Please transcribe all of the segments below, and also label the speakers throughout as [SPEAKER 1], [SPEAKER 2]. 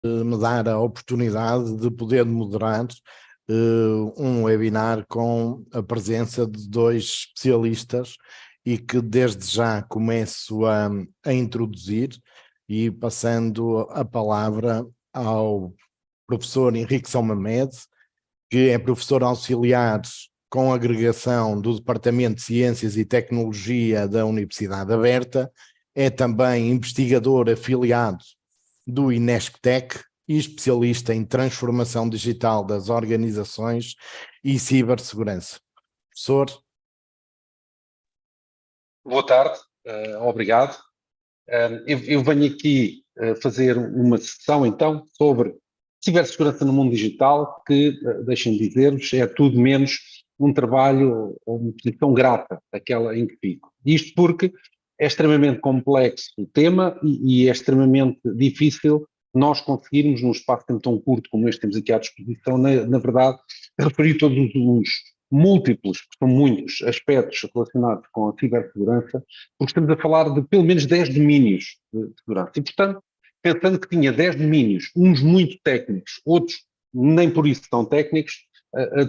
[SPEAKER 1] me dar a oportunidade de poder moderar um webinar com a presença de dois especialistas e que desde já começo a introduzir e passando a palavra ao professor Henrique São Mamed, que é professor auxiliar com agregação do Departamento de Ciências e Tecnologia da Universidade Aberta, é também investigador afiliado do INESCTEC e especialista em transformação digital das organizações e cibersegurança. Professor.
[SPEAKER 2] Boa tarde, obrigado. Eu venho aqui fazer uma sessão, então, sobre cibersegurança no mundo digital, que, deixem-me dizer-vos, é tudo menos um trabalho ou uma posição grata, aquela em que fico. Isto porque é extremamente complexo o tema e é extremamente difícil nós conseguirmos, num espaço tão curto como este que temos aqui à disposição, na verdade, referir todos os múltiplos, que são muitos, aspectos relacionados com a cibersegurança, porque estamos a falar de pelo menos 10 domínios de segurança. E, portanto, pensando que tinha 10 domínios, uns muito técnicos, outros nem por isso tão técnicos,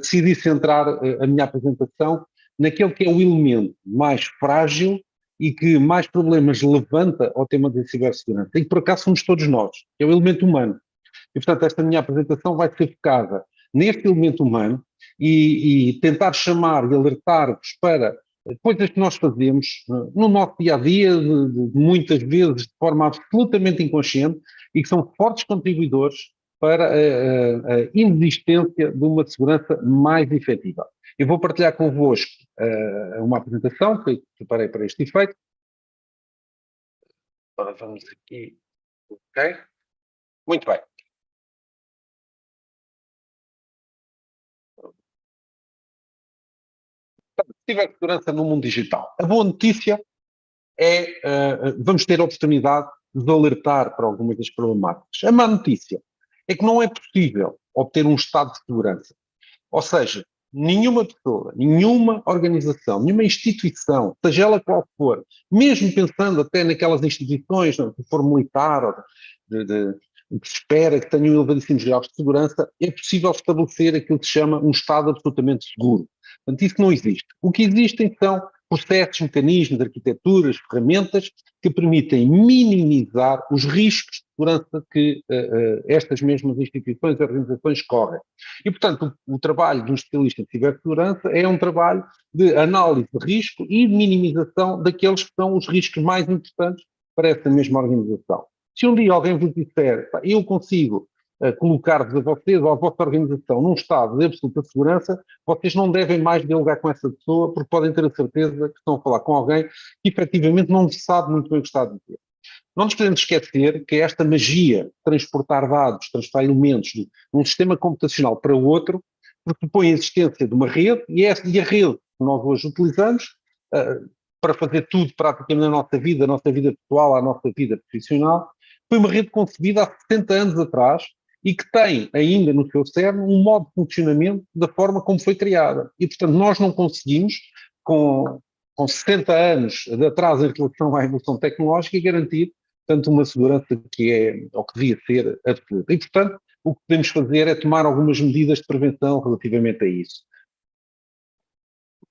[SPEAKER 2] decidi centrar a minha apresentação naquele que é o elemento mais frágil e que mais problemas levanta ao tema da cibersegurança, e que por acaso somos todos nós, que é o elemento humano. E, portanto, esta minha apresentação vai ser focada neste elemento humano e tentar chamar e alertar-vos para coisas que nós fazemos no nosso dia-a-dia, muitas vezes de forma absolutamente inconsciente, e que são fortes contribuidores para a inexistência de uma segurança mais efetiva. Eu vou partilhar convosco uma apresentação que preparei para este efeito. Agora vamos aqui. Ok? Muito bem. Cibersegurança no mundo digital. A boa notícia é vamos ter a oportunidade de alertar para algumas das problemáticas. A má notícia é que não é possível obter um estado de segurança. Ou seja, nenhuma pessoa, nenhuma organização, nenhuma instituição, seja ela qual for, mesmo pensando até naquelas instituições de for militar ou que se espera que tenham elevadíssimos graus de segurança, é possível estabelecer aquilo que se chama um Estado absolutamente seguro. Portanto, isso não existe. O que existem são processos, mecanismos, arquiteturas, ferramentas que permitem minimizar os riscos de segurança que estas mesmas instituições e organizações correm. E, portanto, o trabalho de um especialista em cibersegurança é um trabalho de análise de risco e de minimização daqueles que são os riscos mais importantes para essa mesma organização. Se um dia alguém vos disser, eu consigo colocar-vos a vocês ou a vossa organização num estado de absoluta segurança, vocês não devem mais dialogar com essa pessoa, porque podem ter a certeza que estão a falar com alguém que efetivamente não sabe muito bem o que está a dizer. Não nos podemos esquecer que esta magia de transportar dados, transportar elementos de um sistema computacional para o outro, pressupõe a existência de uma rede, e a rede que nós hoje utilizamos para fazer tudo praticamente na nossa vida pessoal, a nossa vida profissional, foi uma rede concebida há 70 anos atrás e que tem ainda no seu cerne um modo de funcionamento da forma como foi criada. E, portanto, nós não conseguimos, com 60 anos de atraso em relação à evolução tecnológica, garantir, portanto, uma segurança que é, ou que devia ser, absoluta. E, portanto, o que podemos fazer é tomar algumas medidas de prevenção relativamente a isso.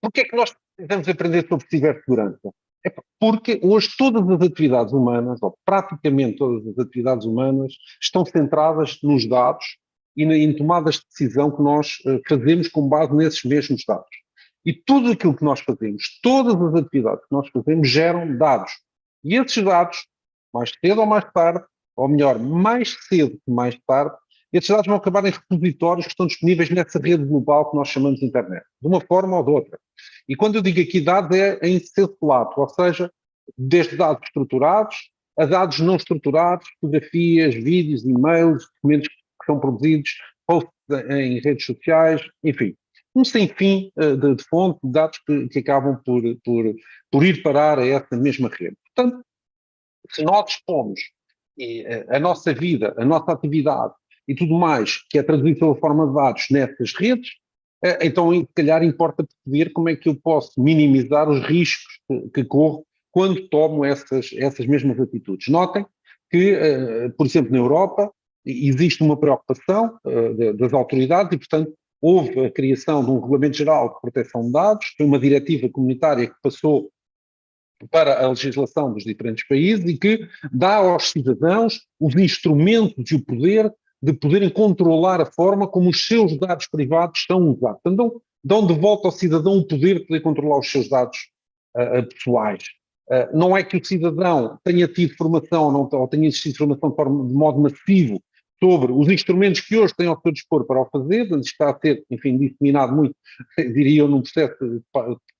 [SPEAKER 2] Porquê é que nós precisamos aprender sobre cibersegurança? É porque hoje todas as atividades humanas, ou praticamente todas as atividades humanas, estão centradas nos dados e em tomadas de decisão que nós fazemos com base nesses mesmos dados. E tudo aquilo que nós fazemos, todas as atividades que nós fazemos, geram dados. E esses dados, mais cedo ou mais tarde, ou melhor, mais cedo que mais tarde, esses dados vão acabar em repositórios que estão disponíveis nessa rede global que nós chamamos de internet, de uma forma ou de outra. E quando eu digo aqui dados é em senso lato, ou seja, desde dados estruturados a dados não estruturados, fotografias, vídeos, e-mails, documentos que são produzidos, posts em redes sociais, enfim. Um sem fim de fonte de dados que acabam por ir parar a essa mesma rede. Portanto, se nós expomos a nossa vida, a nossa atividade e tudo mais, que é traduzido pela forma de dados nessas redes, então se calhar importa perceber como é que eu posso minimizar os riscos que corro quando tomo essas mesmas atitudes. Notem que, por exemplo, na Europa, existe uma preocupação das autoridades e, portanto, houve a criação de um Regulamento Geral de Proteção de Dados, foi uma diretiva comunitária que passou para a legislação dos diferentes países e que dá aos cidadãos os instrumentos e o poder de poderem controlar a forma como os seus dados privados são usados. Portanto, dão de volta ao cidadão o poder de poder controlar os seus dados pessoais. Não é que o cidadão tenha tido formação ou tenha existido formação de modo massivo sobre os instrumentos que hoje tem ao seu dispor para o fazer, portanto, está a ser, enfim, disseminado muito, diria eu, num processo de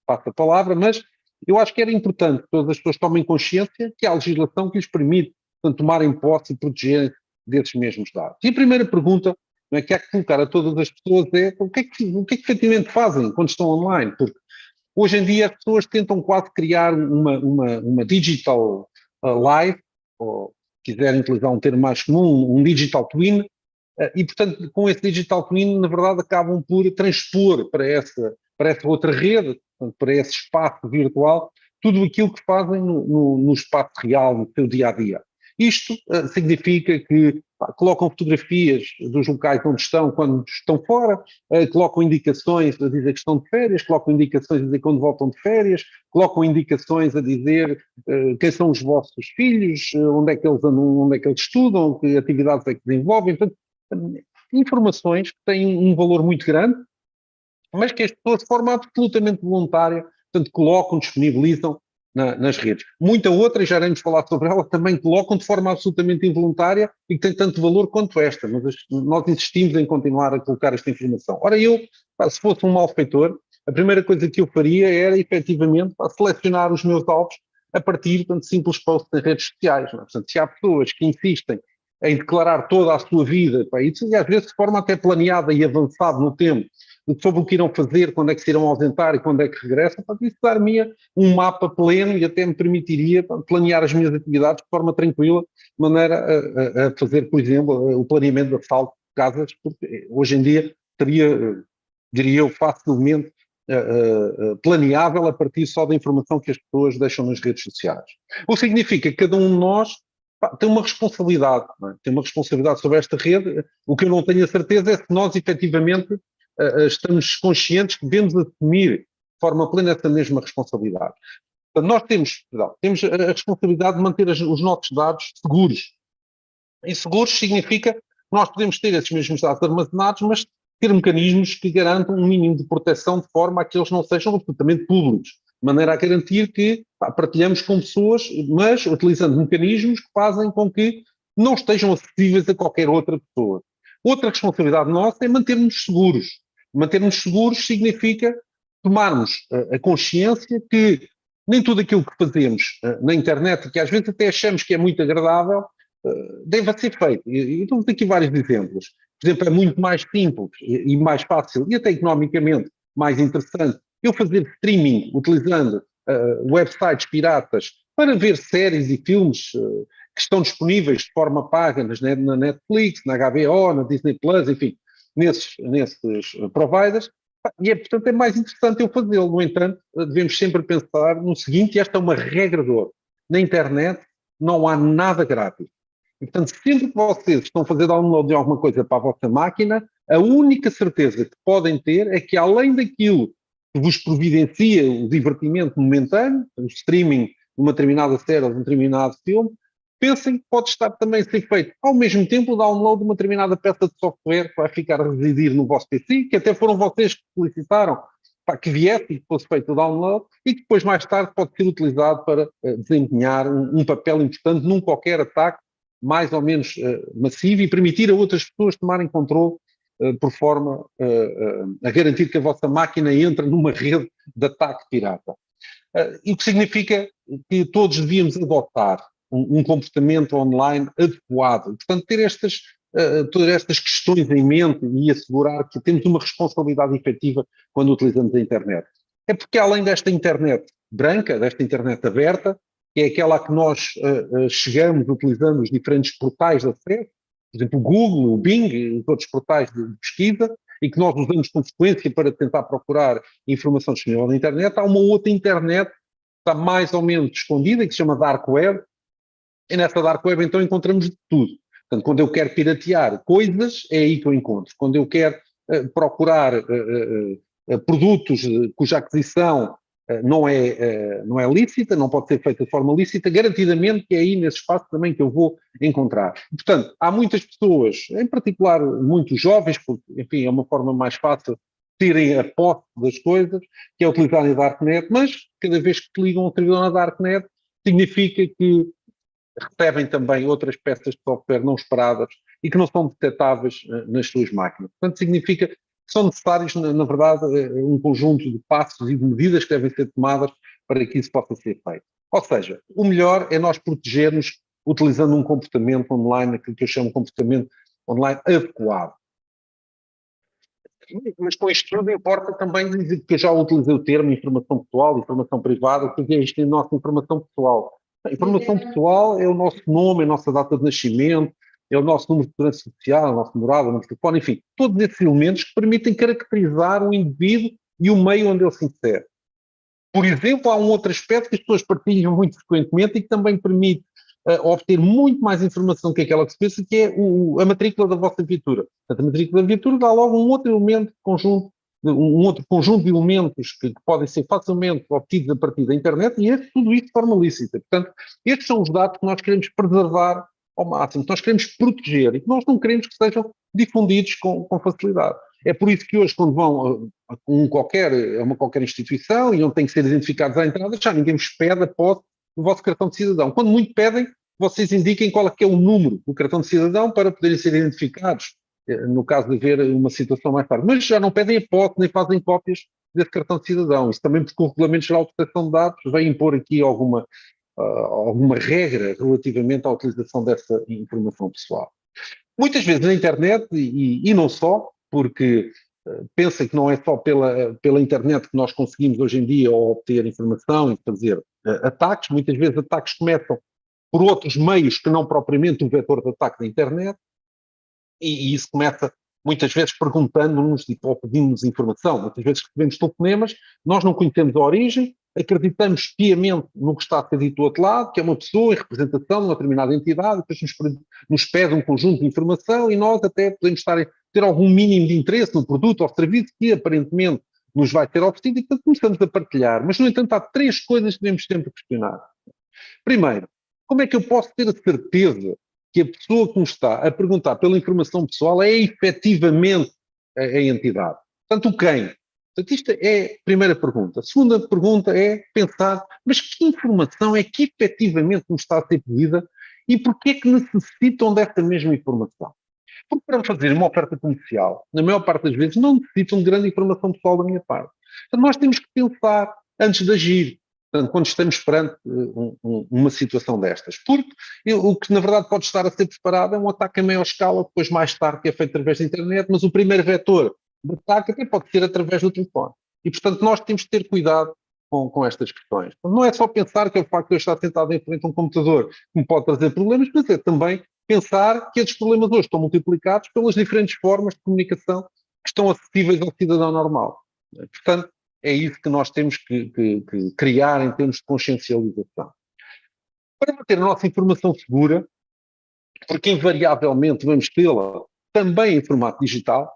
[SPEAKER 2] passa-palavra, mas eu acho que era importante que todas as pessoas tomem consciência que há legislação que lhes permite, portanto, tomarem posse e protegerem desses mesmos dados. E a primeira pergunta, não é, que há que colocar a todas as pessoas é o que é que efetivamente fazem quando estão online? Porque hoje em dia as pessoas tentam quase criar uma digital life, ou quiserem utilizar um termo mais comum, um digital twin, e portanto com esse digital twin na verdade acabam por transpor para essa outra rede, portanto, para esse espaço virtual, tudo aquilo que fazem no espaço real, no seu dia-a-dia. Isto significa que colocam fotografias dos locais onde estão quando estão fora, colocam indicações a dizer que estão de férias, colocam indicações a dizer quando voltam de férias, colocam indicações a dizer quem são os vossos filhos, onde é que eles andam, onde é que eles estudam, que atividades é que desenvolvem. Portanto, informações que têm um valor muito grande, mas que as pessoas de forma absolutamente voluntária, portanto, colocam, disponibilizam nas redes. Muita outra, e já iremos falar sobre ela, também colocam de forma absolutamente involuntária e que tem tanto valor quanto esta, mas nós insistimos em continuar a colocar esta informação. Ora, eu, se fosse um malfeitor, a primeira coisa que eu faria era, efetivamente, selecionar os meus alvos a partir, de simples posts nas redes sociais. Não é? Portanto, se há pessoas que insistem em declarar toda a sua vida, isso, e às vezes de forma até planeada e avançada no tempo, sobre o que irão fazer, quando é que se irão ausentar e quando é que regressam, isso dar-me um mapa pleno e até me permitiria planear as minhas atividades de forma tranquila, de maneira a fazer, por exemplo, o planeamento de assalto de casas, porque hoje em dia teria, diria eu, facilmente planeável a partir só da informação que as pessoas deixam nas redes sociais. O que significa que cada um de nós tem uma responsabilidade, não é? Tem uma responsabilidade sobre esta rede. O que eu não tenho a certeza é se nós efetivamente estamos conscientes que devemos assumir de forma plena essa mesma responsabilidade. Portanto, nós temos a responsabilidade de manter os nossos dados seguros. E seguros significa que nós podemos ter esses mesmos dados armazenados, mas ter mecanismos que garantam um mínimo de proteção de forma a que eles não sejam absolutamente públicos, de maneira a garantir que partilhamos com pessoas, mas utilizando mecanismos que fazem com que não estejam acessíveis a qualquer outra pessoa. Outra responsabilidade nossa é manter-nos seguros. Manter-nos seguros significa tomarmos a consciência que nem tudo aquilo que fazemos na internet, que às vezes até achamos que é muito agradável, deve ser feito. E temos aqui vários exemplos. Por exemplo, é muito mais simples e mais fácil e até economicamente mais interessante eu fazer streaming utilizando websites piratas para ver séries e filmes que estão disponíveis de forma paga na Netflix, na HBO, na Disney Plus, enfim, nesses providers, e portanto é mais interessante eu fazê-lo. No entanto, devemos sempre pensar no seguinte, e esta é uma regra de ouro: na internet não há nada grátis. E, portanto, sempre que vocês estão a fazer download de alguma coisa para a vossa máquina, a única certeza que podem ter é que, além daquilo que vos providencia o divertimento momentâneo, o streaming de uma determinada série ou de um determinado filme, pensem que pode estar também a ser feito ao mesmo tempo o download de uma determinada peça de software que vai ficar a residir no vosso PC, que até foram vocês que solicitaram que viesse e que fosse feito o download, e que depois mais tarde pode ser utilizado para desempenhar um papel importante num qualquer ataque mais ou menos massivo e permitir a outras pessoas tomarem controle por forma a garantir que a vossa máquina entre numa rede de ataque pirata. E o que significa que todos devíamos adotar um comportamento online adequado. Portanto, ter todas estas questões em mente e assegurar que temos uma responsabilidade efetiva quando utilizamos a internet. É porque além desta internet branca, desta internet aberta, que é aquela a que nós chegamos utilizando os diferentes portais de acesso, por exemplo, o Google, o Bing e os outros portais de pesquisa, e que nós usamos com frequência para tentar procurar informação disponível na internet, há uma outra internet que está mais ou menos escondida, que se chama Dark Web, e nessa Dark Web então encontramos de tudo. Portanto, quando eu quero piratear coisas, é aí que eu encontro. Quando eu quero procurar produtos cuja aquisição não é lícita, não pode ser feita de forma lícita, garantidamente que é aí nesse espaço também que eu vou encontrar. Portanto, há muitas pessoas, em particular muitos jovens, porque, enfim, é uma forma mais fácil de terem a posse das coisas, que é utilizarem a Darknet, mas cada vez que ligam um servidor na Darknet, significa que recebem também outras peças de software não esperadas e que não são detectáveis nas suas máquinas. Portanto, significa que são necessários, na verdade, um conjunto de passos e de medidas que devem ser tomadas para que isso possa ser feito. Ou seja, o melhor é nós protegermos utilizando um comportamento online, aquilo que eu chamo de comportamento online adequado. Mas com isto tudo importa também dizer que eu já utilizei o termo informação pessoal, informação privada, o que é isto em nossa informação pessoal? A informação pessoal é o nosso nome, é a nossa data de nascimento, é o nosso número de segurança social, a nossa morada, o número de telefone, enfim, todos esses elementos que permitem caracterizar o indivíduo e o meio onde ele se insere. Por exemplo, há um outro aspecto que as pessoas partilham muito frequentemente e que também permite obter muito mais informação que aquela que se pensa, que é a matrícula da vossa viatura. Portanto, a matrícula da viatura dá logo um outro elemento conjunto, um outro conjunto de elementos que podem ser facilmente obtidos a partir da internet e tudo isso de forma lícita. Portanto, estes são os dados que nós queremos preservar ao máximo, que nós queremos proteger e que nós não queremos que sejam difundidos com facilidade. É por isso que hoje, quando vão a uma qualquer instituição e onde têm que ser identificados à entrada, já ninguém vos pede a posse do vosso cartão de cidadão. Quando muito pedem, vocês indiquem qual é que é o número do cartão de cidadão para poderem ser identificados, no caso de haver uma situação mais tarde. Mas já não pedem a posse, nem fazem cópias desse cartão de cidadão. Isso também porque o Regulamento Geral de Proteção de Dados vem impor aqui alguma regra relativamente à utilização dessa informação pessoal. Muitas vezes na internet, e não só, porque pensa que não é só pela internet que nós conseguimos hoje em dia obter informação e fazer ataques, muitas vezes ataques começam por outros meios que não propriamente o vetor de ataque da internet, e isso começa muitas vezes perguntando-nos ou pedindo-nos informação. Muitas vezes recebemos telefonemas, nós não conhecemos a origem, acreditamos piamente no que está a ser dito do outro lado, que é uma pessoa em representação de uma determinada entidade, depois nos pede um conjunto de informação e nós até podemos ter algum mínimo de interesse no produto ou serviço que aparentemente nos vai ter oferecido e portanto começamos a partilhar. Mas, no entanto, há três coisas que devemos sempre questionar. Primeiro, como é que eu posso ter a certeza que a pessoa que me está a perguntar pela informação pessoal é efetivamente a entidade? Portanto, o quem? Portanto, isto é a primeira pergunta. A segunda pergunta é pensar, mas que informação é que efetivamente me está a ser pedida e porquê é que necessitam desta mesma informação? Porque para fazer uma oferta comercial, na maior parte das vezes, não necessitam de grande informação pessoal da minha parte. Portanto, nós temos que pensar antes de agir. Portanto, quando estamos perante uma situação destas. Porque o que, na verdade, pode estar a ser preparado é um ataque a maior escala, depois mais tarde, que é feito através da internet, mas o primeiro vetor de ataque até pode ser através do telefone. E, portanto, nós temos que ter cuidado com estas questões. Não é só pensar que é o facto de eu estar sentado em frente a um computador que me pode trazer problemas, mas é também pensar que esses problemas hoje estão multiplicados pelas diferentes formas de comunicação que estão acessíveis ao cidadão normal. Portanto, é isso que nós temos que criar em termos de consciencialização. Para manter a nossa informação segura, porque invariavelmente vamos tê-la também em formato digital,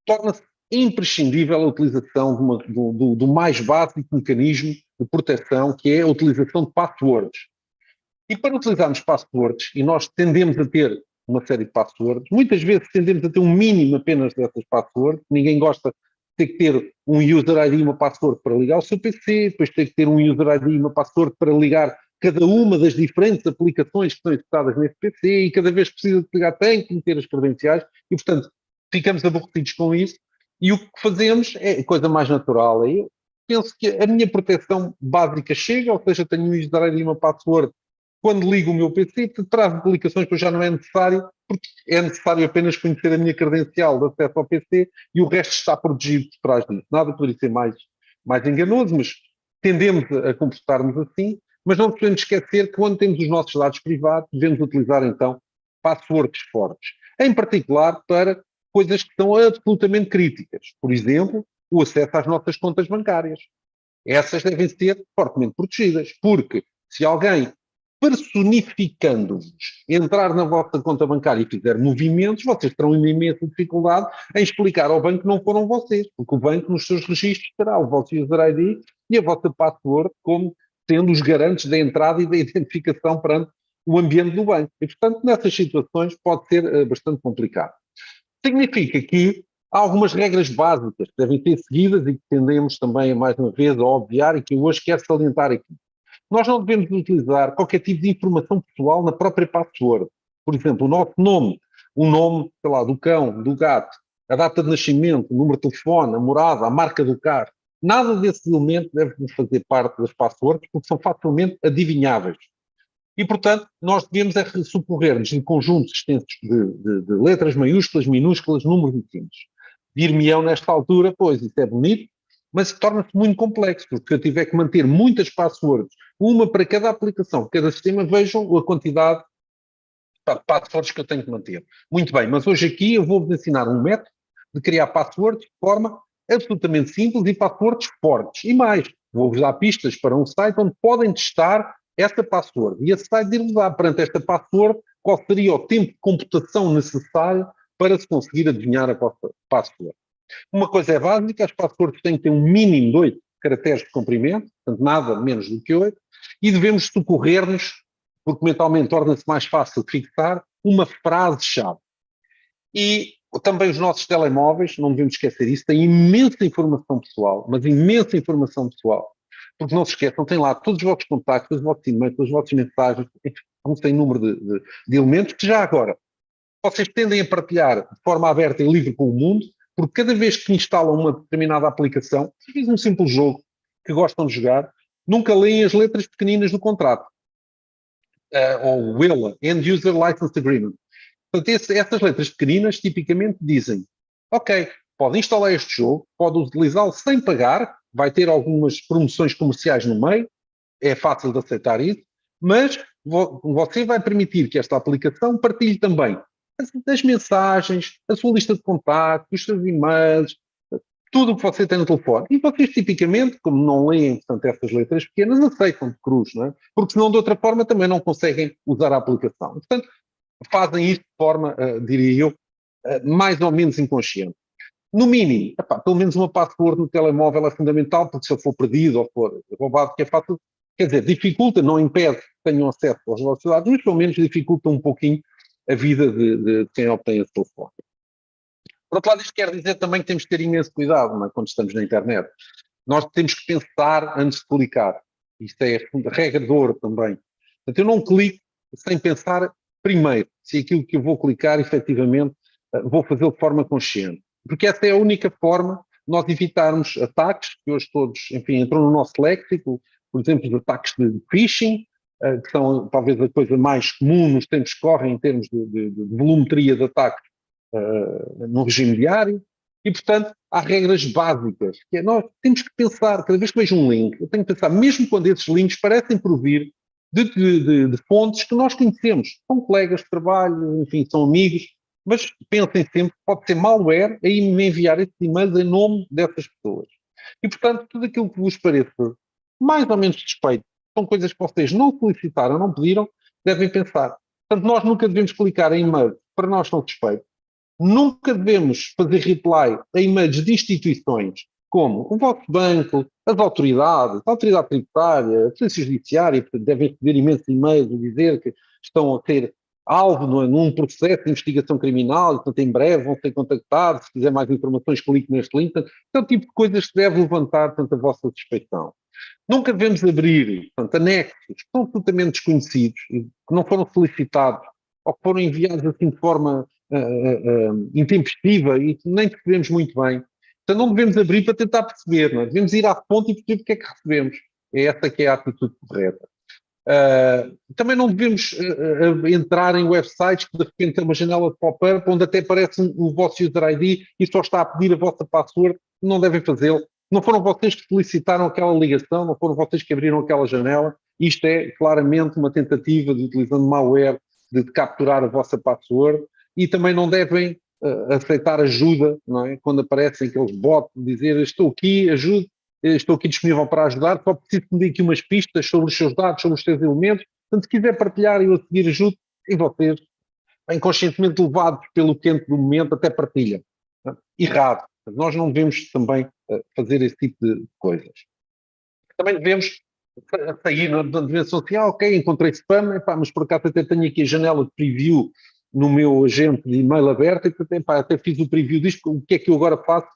[SPEAKER 2] torna-se imprescindível a utilização do mais básico mecanismo de proteção, que é a utilização de passwords. E para utilizarmos passwords, e nós tendemos a ter uma série de passwords, muitas vezes tendemos a ter um mínimo apenas dessas passwords, ninguém gosta de ter que ter um user ID e uma password para ligar ao seu PC, depois ter que ter um user ID e uma password para ligar cada uma das diferentes aplicações que estão executadas nesse PC, e cada vez que precisa de ligar tem que meter as credenciais, e portanto ficamos aborrecidos com isso, e o que fazemos é a coisa mais natural. Eu penso que a minha proteção básica chega, ou seja, tenho um user ID e uma password quando ligo o meu PC, traz aplicações que já não é necessário, porque é necessário apenas conhecer a minha credencial de acesso ao PC e o resto está protegido por trás disso. Nada poderia ser mais enganoso, mas tendemos a comportar-nos assim, mas não podemos esquecer que quando temos os nossos dados privados, devemos utilizar então passwords fortes, em particular para coisas que são absolutamente críticas. Por exemplo, o acesso às nossas contas bancárias. Essas devem ser fortemente protegidas, porque se alguém personificando-vos, entrar na vossa conta bancária e fizer movimentos, vocês terão uma imensa dificuldade em explicar ao banco que não foram vocês, porque o banco nos seus registros terá o vosso user ID e a vossa password como sendo os garantes da entrada e da identificação perante o ambiente do banco. E, portanto, nessas situações pode ser bastante complicado. Significa que há algumas regras básicas que devem ser seguidas e que tendemos também, mais uma vez, a obviar e que eu hoje quero salientar aqui. Nós não devemos utilizar qualquer tipo de informação pessoal na própria password. Por exemplo, o nosso nome, o nome, sei lá, do cão, do gato, a data de nascimento, o número de telefone, a morada, a marca do carro. Nada desses elementos deve fazer parte das passwords porque são facilmente adivinháveis. E, portanto, nós devemos socorrer-nos de conjuntos extensos de letras maiúsculas, minúsculas, números e símbolos. Dir-me-ão nesta altura, pois, isso é bonito, mas torna-se muito complexo, porque se eu tiver que manter muitas passwords, uma para cada aplicação, cada sistema, vejam a quantidade de passwords que eu tenho que manter. Muito bem, mas hoje aqui eu vou-vos ensinar um método de criar passwords de forma absolutamente simples e passwords fortes. E mais, vou-vos dar pistas para um site onde podem testar esta password. E esse site dir-vos dar perante esta password qual seria o tempo de computação necessário para se conseguir adivinhar a vossa password. Uma coisa é básica, as passwords têm que ter um mínimo de 8 caracteres de comprimento, portanto nada menos do que 8, e devemos socorrer-nos, porque mentalmente torna-se mais fácil de fixar, uma frase-chave. E também os nossos telemóveis, não devemos esquecer isso, têm imensa informação pessoal, mas imensa informação pessoal. Porque não se esqueçam, tem lá todos os vossos contactos, os vossos e-mails, as vossas mensagens, um sem número de elementos que já agora vocês tendem a partilhar de forma aberta e livre com o mundo, porque cada vez que instalam uma determinada aplicação, se fiz um simples jogo que gostam de jogar, nunca leem as letras pequeninas do contrato. Ou o ELA, End User License Agreement. Portanto, essas letras pequeninas tipicamente dizem, ok, pode instalar este jogo, pode utilizá-lo sem pagar, vai ter algumas promoções comerciais no meio, é fácil de aceitar isso, mas você vai permitir que esta aplicação partilhe também as mensagens, a sua lista de contactos, os seus e-mails, tudo o que você tem no telefone. E vocês, tipicamente, como não leem, portanto, essas letras pequenas, aceitam de cruz, não é? Porque senão, de outra forma, também não conseguem usar a aplicação. Portanto, fazem isto de forma, diria eu, mais ou menos inconsciente. No mínimo, pelo menos uma password no telemóvel é fundamental, porque se eu for perdido ou for roubado, que é fácil, quer dizer, dificulta, não impede que tenham acesso aos vossos dados, mas pelo menos dificulta um pouquinho a vida de quem obtém esse telefone. Por outro lado, isto quer dizer também que temos que ter imenso cuidado, não é, quando estamos na internet. Nós temos que pensar antes de clicar. Isto é regra de ouro também. Portanto, eu não clico sem pensar primeiro se aquilo que eu vou clicar, efetivamente, vou fazê-lo de forma consciente. Porque essa é a única forma de nós evitarmos ataques, que hoje todos, enfim, entram no nosso léxico, por exemplo, os ataques de phishing, que são talvez a coisa mais comum nos tempos que correm em termos de volumetria de ataques no regime diário. E, portanto, há regras básicas, que é nós temos que pensar, cada vez que vejo um link, eu tenho que pensar, mesmo quando esses links parecem provir de fontes que nós conhecemos, são colegas de trabalho, enfim, são amigos, mas pensem sempre que pode ser malware a me enviar esses e-mails em nome dessas pessoas. E, portanto, tudo aquilo que vos pareça mais ou menos suspeito, são coisas que vocês não solicitaram, não pediram, devem pensar. Portanto, nós nunca devemos clicar em e-mails para nós são suspeitos. Nunca devemos fazer reply a e-mails de instituições como o vosso banco, as autoridades, a autoridade tributária, a polícia judiciária, devem receber imensos e-mails a dizer que estão a ser alvo num processo de investigação criminal, e, portanto, em breve vão ser contactados, se quiser mais informações, clique neste link. Portanto, é o tipo de coisas que deve levantar, portanto, a vossa suspeição. Nunca devemos abrir, portanto, anexos que são absolutamente desconhecidos, que não foram solicitados, ou que foram enviados assim de forma intempestiva e nem percebemos muito bem. Então não devemos abrir para tentar perceber, não é? Devemos ir à fonte e perceber o que é que recebemos. É essa que é a atitude correta. Também não devemos entrar em websites que de repente tem uma janela de pop-up onde até aparece o vosso user ID e só está a pedir a vossa password. Não devem fazê-lo. Não foram vocês que solicitaram aquela ligação, não foram vocês que abriram aquela janela. Isto é claramente uma tentativa de, utilizando malware, de capturar a vossa password. E também não devem aceitar ajuda, não é? Quando aparecem aqueles bots de dizer estou aqui, ajude, estou aqui disponível para ajudar, só preciso que me dê aqui umas pistas sobre os seus dados, sobre os seus elementos. Portanto, se quiser partilhar, eu a seguir ajudo, e vocês, inconscientemente levados pelo quente do momento, até partilham. Errado. Nós não devemos também fazer esse tipo de coisas. Também devemos sair na dimensão assim, ok, encontrei spam, mas por acaso até tenho aqui a janela de preview no meu agente de e-mail aberto, e até fiz o preview disto, o que é que eu agora faço?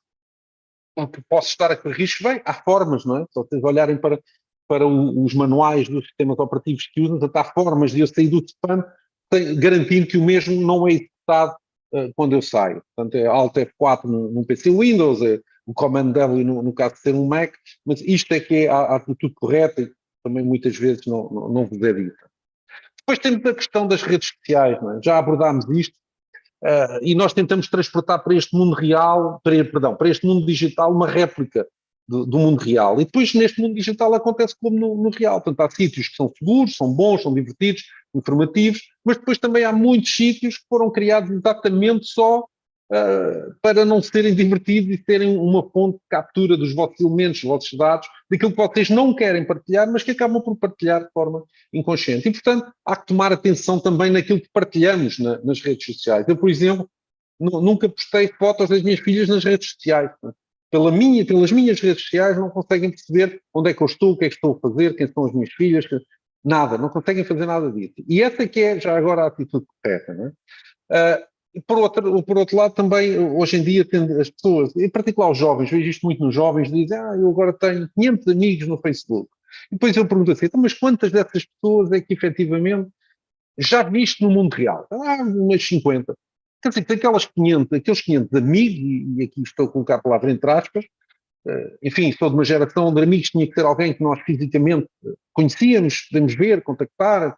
[SPEAKER 2] Porque posso estar a correr risco? Bem, há formas, não é? Se vocês olharem para os manuais dos sistemas operativos que usam, há formas de eu sair do spam, garantindo que o mesmo não é executado quando eu saio. Portanto, é Alt F4 num PC Windows, é o Command W no caso de ser um Mac, mas isto é que é a atitude correta e também muitas vezes não vos é dita. Depois temos a questão das redes sociais, não é? Já abordámos isto, e nós tentamos transportar para este mundo real, para este mundo digital, uma réplica do mundo real. E depois neste mundo digital acontece como no real. Portanto, há sítios que são seguros, são bons, são divertidos, informativos, mas depois também há muitos sítios que foram criados exatamente só para não serem divertidos e serem uma fonte de captura dos vossos elementos, dos vossos dados, daquilo que vocês não querem partilhar, mas que acabam por partilhar de forma inconsciente. E, portanto, há que tomar atenção também naquilo que partilhamos nas redes sociais. Eu, por exemplo, nunca postei fotos das minhas filhas nas redes sociais. Pelas minhas redes sociais não conseguem perceber onde é que eu estou, o que é que estou a fazer, quem são as minhas filhas, nada, não conseguem fazer nada disso. E essa que é já agora a atitude correta, não é? E por outro lado, também, hoje em dia, as pessoas, em particular os jovens, vejo isto muito nos jovens, dizem, eu agora tenho 500 amigos no Facebook. E depois eu pergunto assim, mas quantas dessas pessoas é que efetivamente já viste no mundo real? Umas 50. Quer dizer, aqueles 500 amigos, e aqui estou a colocar a palavra entre aspas, enfim, sou de uma geração onde amigos tinha que ser alguém que nós fisicamente conhecíamos, podemos ver, contactar,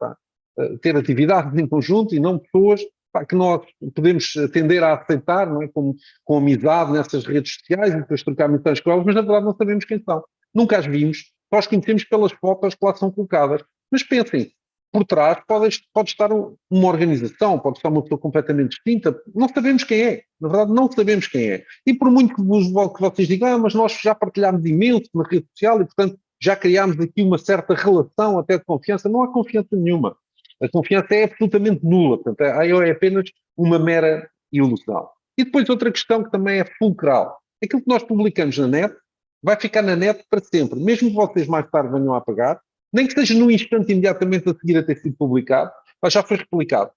[SPEAKER 2] ter atividades em conjunto e não pessoas que nós podemos tender a aceitar, não é? com amizade nessas redes sociais e depois trocar mensagens com elas, mas na verdade não sabemos quem são. Nunca as vimos, nós conhecemos pelas fotos que lá são colocadas. Mas pensem, por trás pode estar uma organização, pode estar uma pessoa completamente distinta, não sabemos quem é, na verdade não sabemos quem é. E por muito que vocês digam, mas nós já partilhámos imenso na rede social e portanto já criámos aqui uma certa relação até de confiança, não há confiança nenhuma. A confiança é absolutamente nula, portanto é apenas uma mera ilusão. E depois outra questão que também é fulcral, aquilo que nós publicamos na net vai ficar na net para sempre, mesmo que vocês mais tarde venham a apagar, nem que seja num instante imediatamente a seguir a ter sido publicado, mas já foi replicado.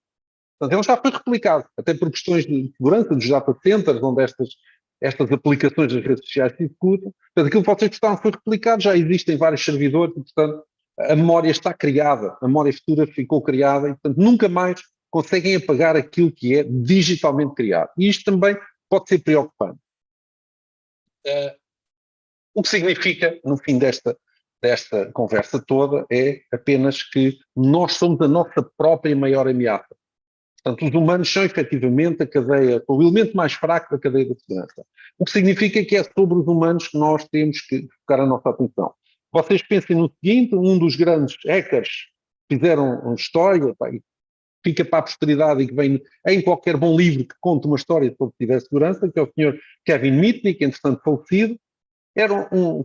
[SPEAKER 2] Portanto, ele já foi replicado, até por questões de segurança dos data centers, onde estas aplicações das redes sociais se executam. Portanto, aquilo que vocês gostaram foi replicado, já existem vários servidores, e, portanto, a memória está criada, a memória futura ficou criada, e, portanto, nunca mais conseguem apagar aquilo que é digitalmente criado. E isto também pode ser preocupante. O que significa, no fim desta conversa toda, é apenas que nós somos a nossa própria maior ameaça. Portanto, os humanos são efetivamente o elemento mais fraco da cadeia da segurança. O que significa que é sobre os humanos que nós temos que focar a nossa atenção. Vocês pensem no seguinte, um dos grandes hackers fizeram uma história, e fica para a posteridade e que vem em qualquer bom livro que conte uma história sobre cibersegurança, que é o senhor Kevin Mitnick, entretanto falecido.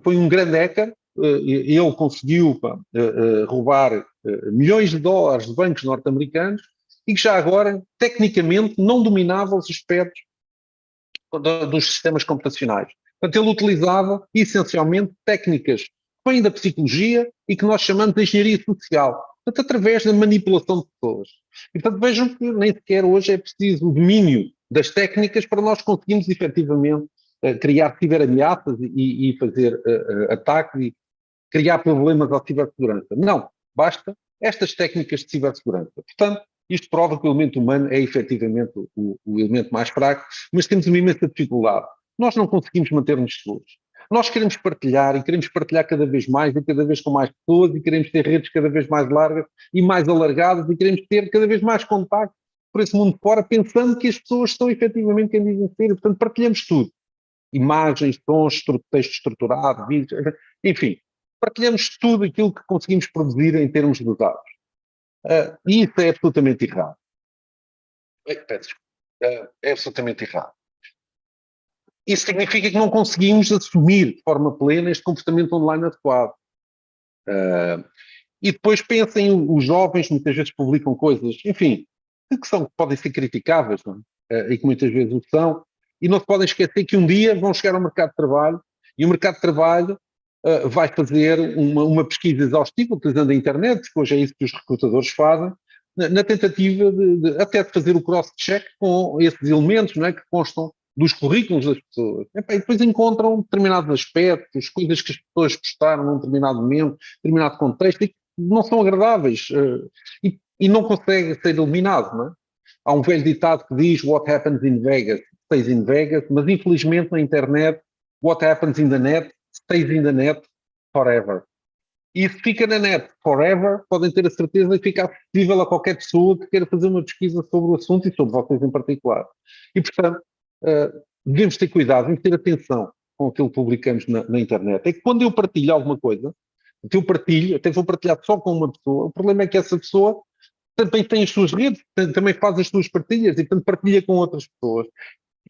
[SPEAKER 2] Foi um grande hacker, ele conseguiu roubar milhões de dólares de bancos norte-americanos e que já agora, tecnicamente, não dominava os aspectos dos sistemas computacionais. Portanto, ele utilizava, essencialmente, técnicas que vêm da psicologia e que nós chamamos de engenharia social, portanto, através da manipulação de pessoas. E, portanto, vejam que nem sequer hoje é preciso o domínio das técnicas para nós conseguirmos, efetivamente, criar ciberameaças e fazer ataques e criar problemas à cibersegurança. Não, basta estas técnicas de cibersegurança. Portanto, isto prova que o elemento humano é efetivamente o elemento mais fraco, mas temos uma imensa dificuldade. Nós não conseguimos manter-nos seguros. Nós queremos partilhar e queremos partilhar cada vez mais e cada vez com mais pessoas e queremos ter redes cada vez mais largas e mais alargadas e queremos ter cada vez mais contacto por esse mundo fora, pensando que as pessoas são efetivamente quem dizem ser. Portanto, partilhamos tudo. Imagens, tons, texto estruturado, vídeos, enfim, partilhamos tudo aquilo que conseguimos produzir em termos de dados. E isso é absolutamente errado. É absolutamente errado. Isso significa que não conseguimos assumir de forma plena este comportamento online adequado. E depois pensem, os jovens muitas vezes publicam coisas, enfim, que podem ser criticáveis, não é? E que muitas vezes o são, e não se podem esquecer que um dia vão chegar ao mercado de trabalho, e o mercado de trabalho vai fazer uma pesquisa exaustiva, utilizando a internet, que hoje é isso que os recrutadores fazem, na tentativa até de fazer o cross-check com esses elementos, não é, que constam dos currículos das pessoas. E depois encontram determinados aspectos, coisas que as pessoas postaram num determinado momento, determinado contexto, e que não são agradáveis e não consegue ser eliminado. Não é? Há um velho ditado que diz "What happens in Vegas stays in Vegas", mas infelizmente na internet "What happens in the net stays in the net forever". E se fica na net forever, podem ter a certeza de que fica acessível a qualquer pessoa que queira fazer uma pesquisa sobre o assunto e sobre vocês em particular. E, portanto, devemos ter cuidado, devemos ter atenção com aquilo que publicamos na internet. É que quando eu partilho alguma coisa, que eu partilho, até vou partilhar só com uma pessoa, o problema é que essa pessoa também tem as suas redes, também faz as suas partilhas e, portanto, partilha com outras pessoas.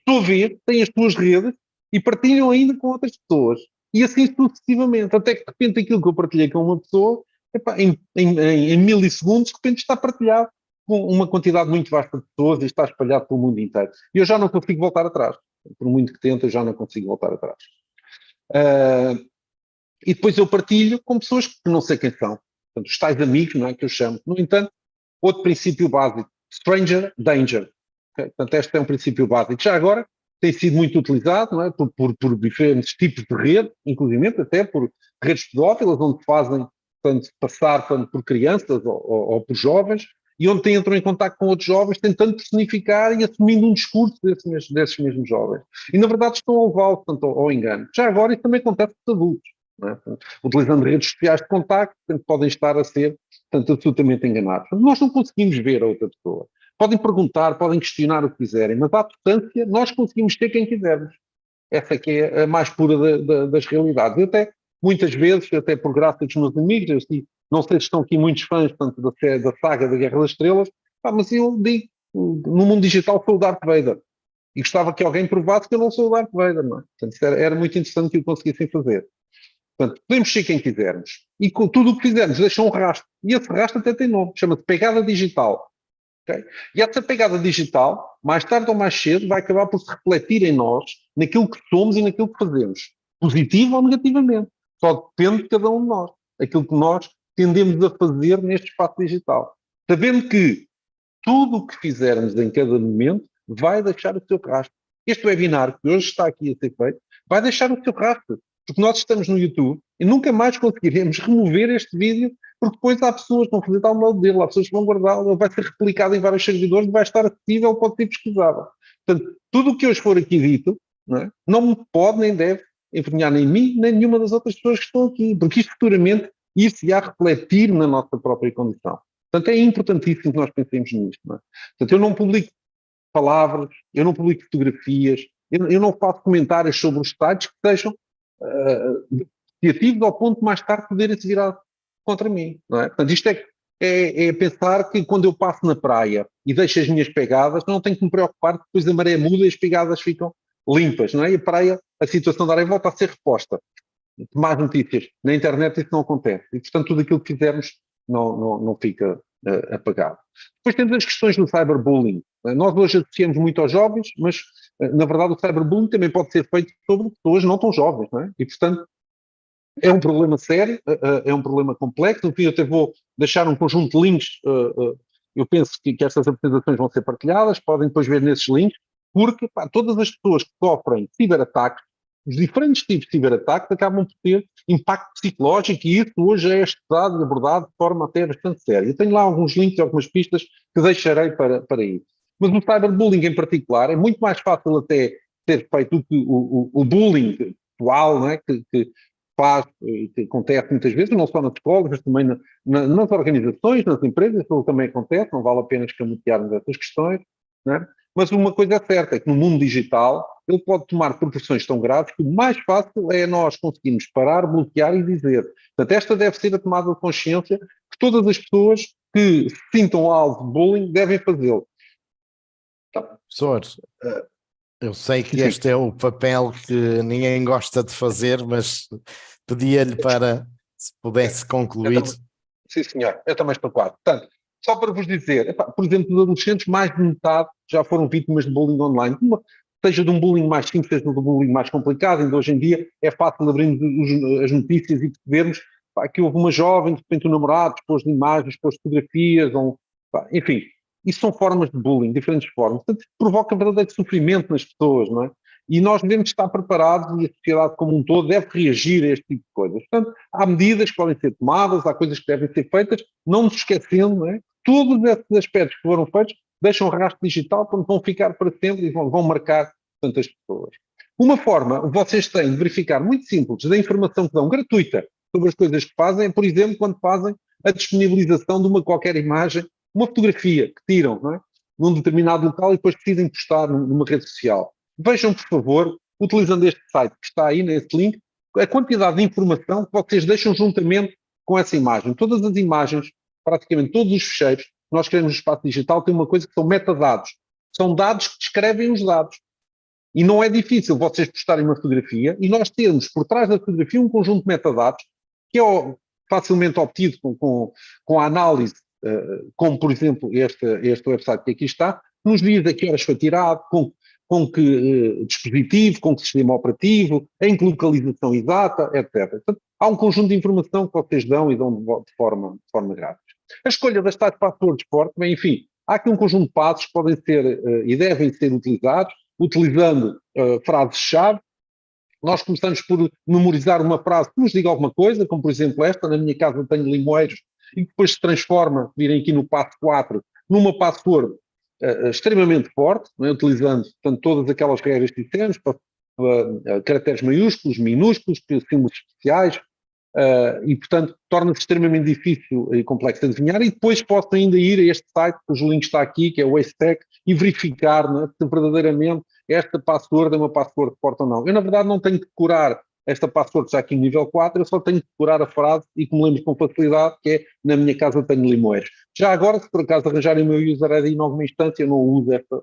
[SPEAKER 2] Estou a ver, tem as suas redes e partilham ainda com outras pessoas. E assim sucessivamente, até que de repente aquilo que eu partilhei com uma pessoa, em milissegundos, de repente está partilhado com uma quantidade muito vasta de pessoas e está espalhado pelo mundo inteiro. E eu já não consigo voltar atrás. Por muito que tente, eu já não consigo voltar atrás. E depois eu partilho com pessoas que não sei quem são. Portanto, os tais amigos, não é, que eu chamo. No entanto, outro princípio básico, stranger danger. Okay? Portanto, este é um princípio básico. Já agora, tem sido muito utilizado, não é, por diferentes tipos de rede, inclusive até por redes pedófilas, onde fazem, portanto, passar por crianças ou por jovens, e onde entram em contato com outros jovens, tentando personificar e assumindo um discurso desses mesmos jovens. E, na verdade, estão a levá-lo, portanto, ao engano. Já agora, isso também acontece com os adultos. Não é? Utilizando redes sociais de contacto, podem estar a ser, portanto, absolutamente enganados. Nós não conseguimos ver a outra pessoa. Podem perguntar, podem questionar o que quiserem, mas à distância nós conseguimos ter quem quisermos. Essa é que é a mais pura das realidades. Eu até, muitas vezes, até por graça dos meus amigos, eu assim, não sei se estão aqui muitos fãs, portanto, da saga da Guerra das Estrelas, mas eu digo, no mundo digital sou o Darth Vader. E gostava que alguém provasse que eu não sou o Darth Vader, não é? Portanto, era muito interessante que o conseguissem fazer. Portanto, podemos ser quem quisermos. E com tudo o que fizermos deixa um rastro. E esse rastro até tem nome, chama-se pegada digital. Okay? E essa pegada digital, mais tarde ou mais cedo, vai acabar por se refletir em nós, naquilo que somos e naquilo que fazemos. Positivo ou negativamente. Só depende de cada um de nós. Aquilo que nós tendemos a fazer neste espaço digital. Sabendo que tudo o que fizermos em cada momento vai deixar o seu rastro. Este webinar que hoje está aqui a ser feito vai deixar o seu rastro. Porque nós estamos no YouTube e nunca mais conseguiremos remover este vídeo, porque depois há pessoas que vão fazer download dele, há pessoas que vão guardá-lo, ele vai ser replicado em vários servidores e vai estar acessível, pode ser pesquisável. Portanto, tudo o que hoje for aqui dito, não me pode nem deve envergonhar nem mim, nem nenhuma das outras pessoas que estão aqui, porque isto futuramente ir-se-á refletir na nossa própria condição. Portanto, é importantíssimo que nós pensemos nisto. Não é? Portanto, eu não publico palavras, eu não publico fotografias, eu não faço comentários sobre os sites que sejam depreciativos ao ponto de mais tarde poderem se virar contra mim. Não é? Portanto, isto é pensar que quando eu passo na praia e deixo as minhas pegadas, não tenho que me preocupar que depois a maré muda e as pegadas ficam limpas. Não é? E a praia, a situação da areia volta a ser reposta. Más notícias. Na internet isso não acontece. E, portanto, tudo aquilo que fizermos não fica apagado. Depois temos as questões do cyberbullying. Nós hoje associamos muito aos jovens, mas, na verdade, o cyberbullying também pode ser feito sobre pessoas não tão jovens. Não é? E, portanto, é um problema sério, é um problema complexo. No fim, eu até vou deixar um conjunto de links. Eu penso que estas apresentações vão ser partilhadas, podem depois ver nesses links, porque todas as pessoas que sofrem ciberataques, os diferentes tipos de ciberataques acabam por ter impacto psicológico e isso hoje é estudado e abordado de forma até bastante séria. Eu tenho lá alguns links e algumas pistas que deixarei para isso. Mas o cyberbullying em particular é muito mais fácil até ser feito do que o bullying atual, não é? que faz, que acontece muitas vezes, não só nas escolas, mas também nas organizações, nas empresas, isso também acontece, não vale a pena escamotearmos essas questões, não é? Mas uma coisa é certa, é que no mundo digital ele pode tomar proporções tão graves que o mais fácil é nós conseguirmos parar, bloquear e dizer. Portanto, esta deve ser a tomada de consciência que todas as pessoas que se sintam alvo de bullying devem fazê-lo.
[SPEAKER 1] Tá. Professor, eu sei que
[SPEAKER 2] Sim.
[SPEAKER 1] este é o papel que ninguém gosta de fazer, mas pedia-lhe para, se pudesse concluir.
[SPEAKER 2] Sim, senhor. Eu também estou quase. Portanto, só para vos dizer, epá, por exemplo, dos adolescentes, mais de metade já foram vítimas de bullying online. Seja de um bullying mais simples, seja de um bullying mais complicado. Ainda hoje em dia é fácil abrirmos as notícias e percebermos que houve uma jovem, de repente o namorado pôs imagens, pôs fotografias, enfim. Isso são formas de bullying, diferentes formas. Portanto, provoca verdadeiro sofrimento nas pessoas, não é? E nós devemos estar preparados e a sociedade como um todo deve reagir a este tipo de coisas. Portanto, há medidas que podem ser tomadas, há coisas que devem ser feitas, não nos esquecendo, não é? Todos esses aspectos que foram feitos deixam rastro digital, portanto vão ficar para sempre e vão marcar tantas pessoas. Uma forma, vocês têm de verificar muito simples da informação que dão, gratuita, sobre as coisas que fazem, é, por exemplo, quando fazem a disponibilização de uma qualquer imagem, uma fotografia que tiram, não é? Num determinado local e depois decidem postar numa rede social. Vejam, por favor, utilizando este site que está aí nesse link, a quantidade de informação que vocês deixam juntamente com essa imagem. Todas as imagens, praticamente todos os ficheiros que nós queremos no espaço digital têm uma coisa que são metadados. São dados que descrevem os dados. E não é difícil vocês postarem uma fotografia e nós termos por trás da fotografia um conjunto de metadados que é facilmente obtido com a análise, como por exemplo este website que aqui está, nos diz a que horas foi tirado, com que dispositivo, com que sistema operativo, em que localização exata, etc. Portanto, há um conjunto de informação que vocês dão e dão de forma grátis. A escolha das tais passwords fortes, bem, enfim, há aqui um conjunto de passos que podem ser e devem ser utilizados, utilizando frases-chave. Nós começamos por memorizar uma frase que nos diga alguma coisa, como por exemplo esta, na minha casa tenho limoeiros, e que depois se transforma, virem aqui no passo 4, numa password extremamente forte, não é? Utilizando portanto, todas aquelas regras que dissemos, caracteres maiúsculos, minúsculos, símbolos especiais, e portanto torna-se extremamente difícil e complexo de adivinhar, e depois posso ainda ir a este site, cujo link está aqui, que é o Acetec, e verificar, não é, se verdadeiramente esta password é uma password forte ou não. Eu na verdade não tenho que decorar esta password já aqui no nível 4, eu só tenho que decorar a frase e que me lembro com facilidade, que é, na minha casa tenho limoeiros. Já agora, se por acaso arranjarem o meu user ID em alguma instância, eu não uso esta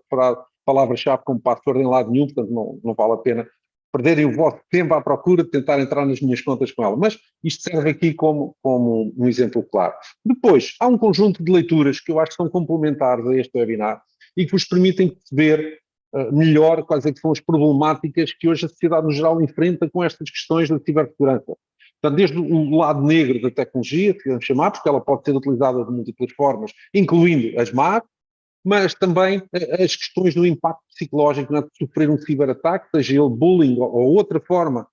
[SPEAKER 2] palavra-chave como password em lado nenhum, portanto não vale a pena perderem o vosso tempo à procura de tentar entrar nas minhas contas com ela. Mas isto serve aqui como um exemplo claro. Depois, há um conjunto de leituras que eu acho que são complementares a este webinar e que vos permitem perceber melhor quais é que são as problemáticas que hoje a sociedade no geral enfrenta com estas questões da cibersegurança. Portanto, desde o lado negro da tecnologia, se queremos chamar, porque ela pode ser utilizada de múltiplas formas, incluindo as más, mas também as questões do impacto psicológico, né, de sofrer um ciberataque, seja ele bullying ou outra forma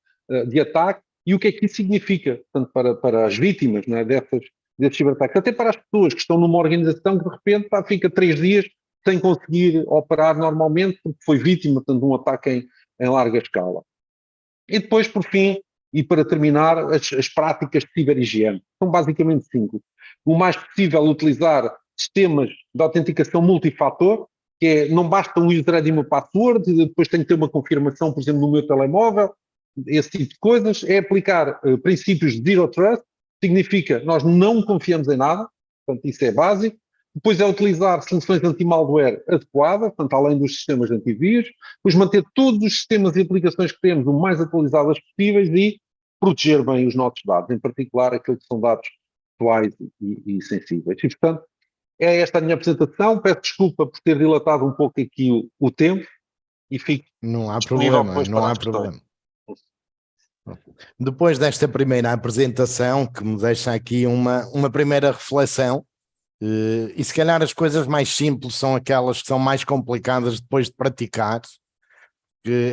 [SPEAKER 2] de ataque, e o que é que isso significa, portanto, para as vítimas, né, desses ciberataques, até para as pessoas que estão numa organização que de repente fica 3 dias sem conseguir operar normalmente porque foi vítima, portanto, de um ataque em larga escala. E depois, por fim, e para terminar, as práticas de ciberhigiene. São basicamente 5. O mais possível utilizar sistemas de autenticação multifator, que é, não basta um user ID e uma password, depois tem que ter uma confirmação, por exemplo, no meu telemóvel, esse tipo de coisas. É aplicar princípios de Zero Trust, significa nós não confiamos em nada, portanto, isso é básico. Depois é utilizar soluções anti-malware adequadas, portanto, além dos sistemas de antivírus, depois manter todos os sistemas e aplicações que temos o mais atualizadas possíveis e proteger bem os nossos dados, em particular aqueles que são dados pessoais e sensíveis. E, portanto, é esta a minha apresentação. Peço desculpa por ter dilatado um pouco aqui o tempo e fico
[SPEAKER 1] não há
[SPEAKER 2] disponível
[SPEAKER 1] problema,
[SPEAKER 2] depois
[SPEAKER 1] não
[SPEAKER 2] para
[SPEAKER 1] há
[SPEAKER 2] as questões.
[SPEAKER 1] Depois desta primeira apresentação, que me deixa aqui uma primeira reflexão, e se calhar as coisas mais simples são aquelas que são mais complicadas depois de praticar, que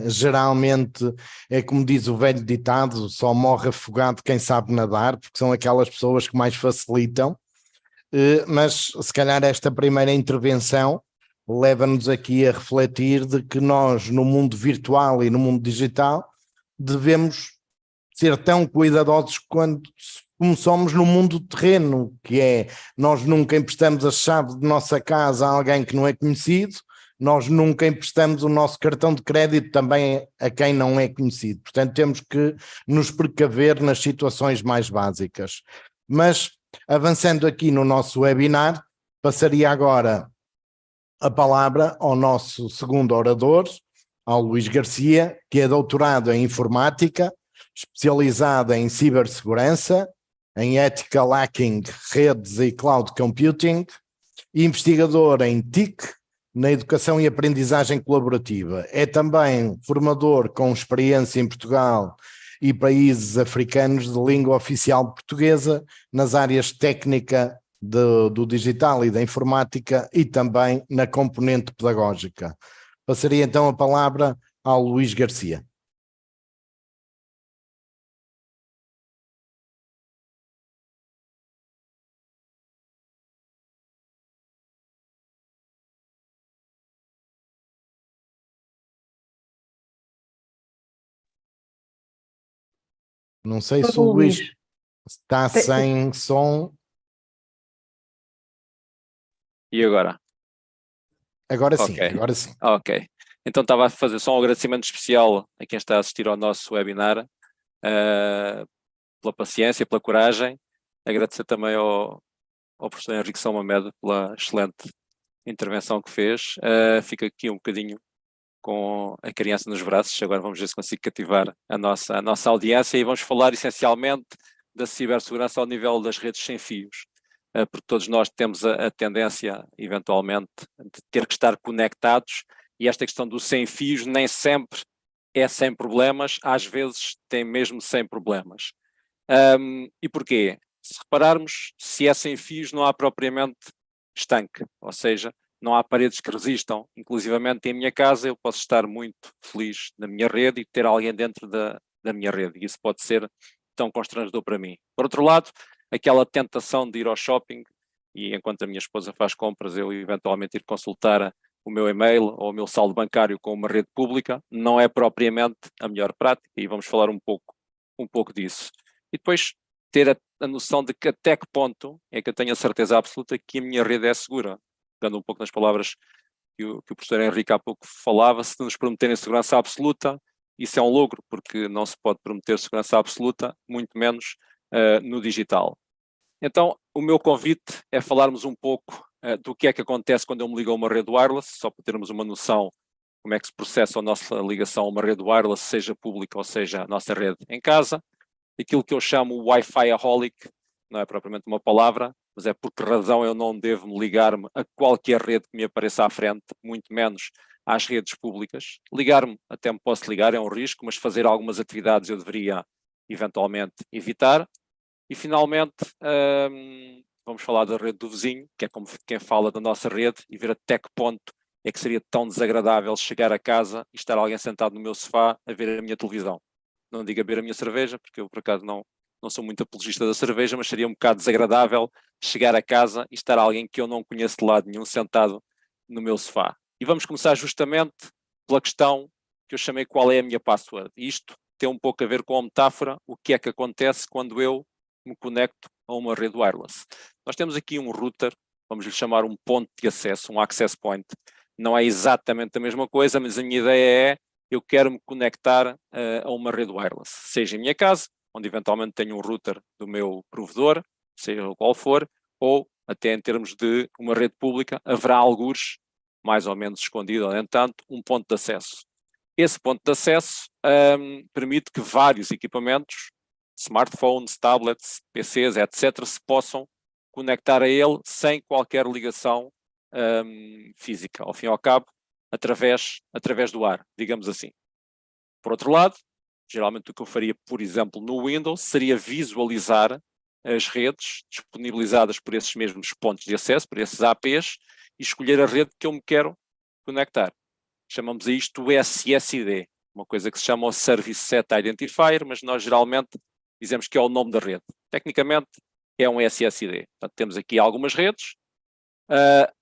[SPEAKER 1] geralmente é como diz o velho ditado, só morre afogado quem sabe nadar, porque são aquelas pessoas que mais facilitam, mas se calhar esta primeira intervenção leva-nos aqui a refletir de que nós no mundo virtual e no mundo digital devemos ser tão cuidadosos como somos no mundo terreno, que é, nós nunca emprestamos a chave de nossa casa a alguém que não é conhecido, nós nunca emprestamos o nosso cartão de crédito também a quem não é conhecido. Portanto, temos que nos precaver nas situações mais básicas. Mas, avançando aqui no nosso webinar, passaria agora a palavra ao nosso segundo orador, ao Luís Garcia, que é doutorado em informática, especializado em cibersegurança, em Ethical Hacking, Redes e Cloud Computing, e investigador em TIC, na educação e aprendizagem colaborativa. É também formador com experiência em Portugal e países africanos de língua oficial portuguesa, nas áreas técnica do digital e da informática e também na componente pedagógica. Passaria então a palavra ao Luís Garcia. Não sei se o Luís está sem som.
[SPEAKER 3] E agora?
[SPEAKER 1] Agora sim,
[SPEAKER 3] Okay.
[SPEAKER 1] agora sim.
[SPEAKER 3] Ok. Então estava a fazer só um agradecimento especial a quem está a assistir ao nosso webinar, pela paciência, pela coragem. Agradecer também ao professor Henrique São Mamed pela excelente intervenção que fez. Fico aqui um bocadinho com a criança nos braços. Agora vamos ver se consigo cativar a nossa audiência e vamos falar essencialmente da cibersegurança ao nível das redes sem fios. Porque todos nós temos a tendência, eventualmente, de ter que estar conectados, e esta questão do sem fios nem sempre é sem problemas, às vezes tem mesmo sem problemas. E porquê? Se repararmos, se é sem fios não há propriamente estanque, ou seja, não há paredes que resistam. Inclusivamente em minha casa eu posso estar muito feliz na minha rede e ter alguém dentro da minha rede, e isso pode ser tão constrangedor para mim. Por outro lado, aquela tentação de ir ao shopping, e enquanto a minha esposa faz compras, eu eventualmente ir consultar o meu e-mail ou o meu saldo bancário com uma rede pública, não é propriamente a melhor prática, e vamos falar um pouco disso. E depois ter a noção de que até que ponto é que eu tenho a certeza absoluta que a minha rede é segura. Pegando um pouco nas palavras que o professor Henrique há pouco falava, se nos prometerem segurança absoluta, isso é um logro, porque não se pode prometer segurança absoluta, muito menos no digital. Então, o meu convite é falarmos um pouco do que é que acontece quando eu me ligo a uma rede wireless, só para termos uma noção como é que se processa a nossa ligação a uma rede wireless, seja pública ou seja a nossa rede em casa. Aquilo que eu chamo o Wi-Fi-aholic, não é propriamente uma palavra, mas é por que razão eu não devo ligar-me a qualquer rede que me apareça à frente, muito menos às redes públicas. Ligar-me, até me posso ligar, é um risco, mas fazer algumas atividades eu deveria eventualmente evitar. E finalmente, vamos falar da rede do vizinho, que é como quem fala da nossa rede, e ver até que ponto é que seria tão desagradável chegar a casa e estar alguém sentado no meu sofá a ver a minha televisão. Não digo a beber a minha cerveja, porque eu por acaso não sou muito apologista da cerveja, mas seria um bocado desagradável chegar a casa e estar alguém que eu não conheço de lado nenhum sentado no meu sofá. E vamos começar justamente pela questão que eu chamei qual é a minha password. Isto tem um pouco a ver com a metáfora, o que é que acontece quando eu me conecto a uma rede wireless. Nós temos aqui um router, vamos lhe chamar um ponto de acesso, um access point. Não é exatamente a mesma coisa, mas a minha ideia é eu quero me conectar a uma rede wireless, seja em minha casa, onde eventualmente tenho um router do meu provedor, seja o qual for, ou até em termos de uma rede pública, haverá algures, mais ou menos escondido, no entanto, um ponto de acesso. Esse ponto de acesso permite que vários equipamentos, smartphones, tablets, PCs, etc., se possam conectar a ele sem qualquer ligação física. Ao fim e ao cabo, através do ar, digamos assim. Por outro lado, geralmente o que eu faria, por exemplo, no Windows, seria visualizar as redes disponibilizadas por esses mesmos pontos de acesso, por esses APs, e escolher a rede que eu me quero conectar. Chamamos a isto o SSID, uma coisa que se chama o Service Set Identifier, mas nós geralmente dizemos que é o nome da rede. Tecnicamente é um SSID. Portanto, temos aqui algumas redes.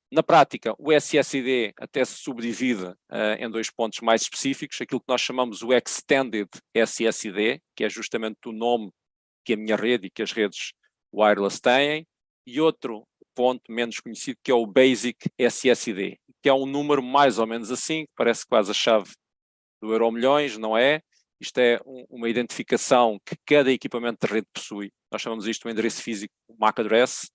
[SPEAKER 3] Na prática, o SSID até se subdivide em dois pontos mais específicos, aquilo que nós chamamos o Extended SSID, que é justamente o nome que a minha rede e que as redes wireless têm, e outro ponto menos conhecido que é o Basic SSID, que é um número mais ou menos assim, que parece quase a chave do Euromilhões, não é? Isto é uma identificação que cada equipamento de rede possui. Nós chamamos isto de um endereço físico, um MAC address.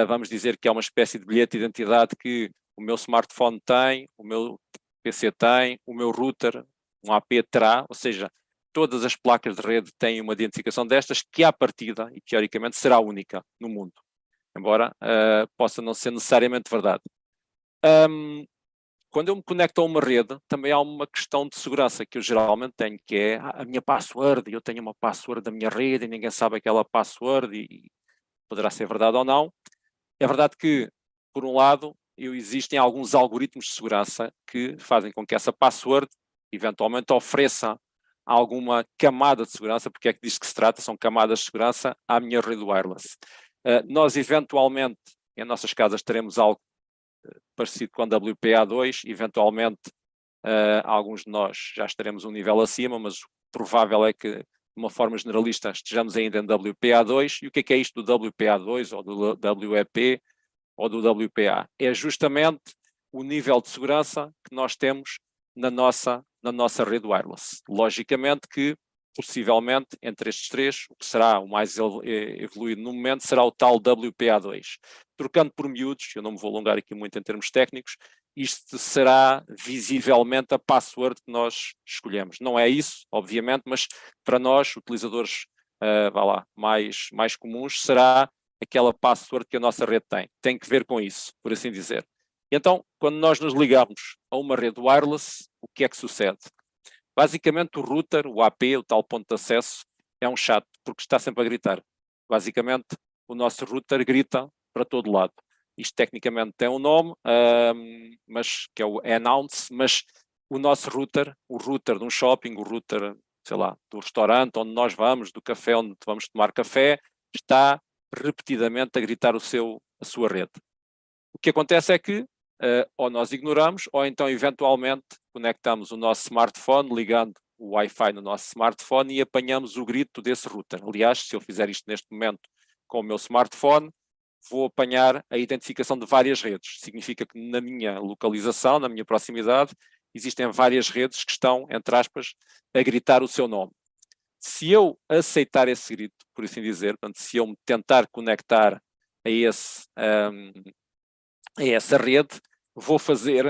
[SPEAKER 3] Vamos dizer que é uma espécie de bilhete de identidade que o meu smartphone tem, o meu PC tem, o meu router, um AP terá, ou seja, todas as placas de rede têm uma identificação destas, que à partida, e teoricamente, será única no mundo, embora possa não ser necessariamente verdade. Quando eu me conecto a uma rede, também há uma questão de segurança que eu geralmente tenho, que é a minha password, eu tenho uma password da minha rede e ninguém sabe aquela password, e poderá ser verdade ou não. É verdade que, por um lado, existem alguns algoritmos de segurança que fazem com que essa password eventualmente ofereça alguma camada de segurança, porque é que diz que se trata, são camadas de segurança à minha rede wireless. Nós eventualmente, em nossas casas, teremos algo parecido com a WPA2, eventualmente alguns de nós já estaremos um nível acima, mas o provável é que, de uma forma generalista, estejamos ainda em WPA2. E o que é isto do WPA2 ou do WEP ou do WPA? É justamente o nível de segurança que nós temos na nossa rede wireless. Logicamente que, possivelmente, entre estes três, o que será o mais evoluído no momento será o tal WPA2. Trocando por miúdos, eu não me vou alongar aqui muito em termos técnicos, isto será visivelmente a password que nós escolhemos. Não é isso, obviamente, mas para nós, utilizadores mais comuns, será aquela password que a nossa rede tem. Tem que ver com isso, por assim dizer. E então, quando nós nos ligamos a uma rede wireless, o que é que sucede? Basicamente, o router, o AP, o tal ponto de acesso, é um chato, porque está sempre a gritar. Basicamente, o nosso router grita para todo lado. Isto tecnicamente tem um nome, mas, que é o announce, mas o nosso router, o router de um shopping, o router, sei lá, do restaurante onde nós vamos, do café onde vamos tomar café, está repetidamente a gritar a sua rede. O que acontece é que ou nós ignoramos, ou então eventualmente conectamos o nosso smartphone, ligando o Wi-Fi no nosso smartphone e apanhamos o grito desse router. Aliás, se eu fizer isto neste momento com o meu smartphone, vou apanhar a identificação de várias redes. Significa que na minha localização, na minha proximidade, existem várias redes que estão, entre aspas, a gritar o seu nome. Se eu aceitar esse grito, por assim dizer, portanto, se eu me tentar conectar a essa rede, vou fazer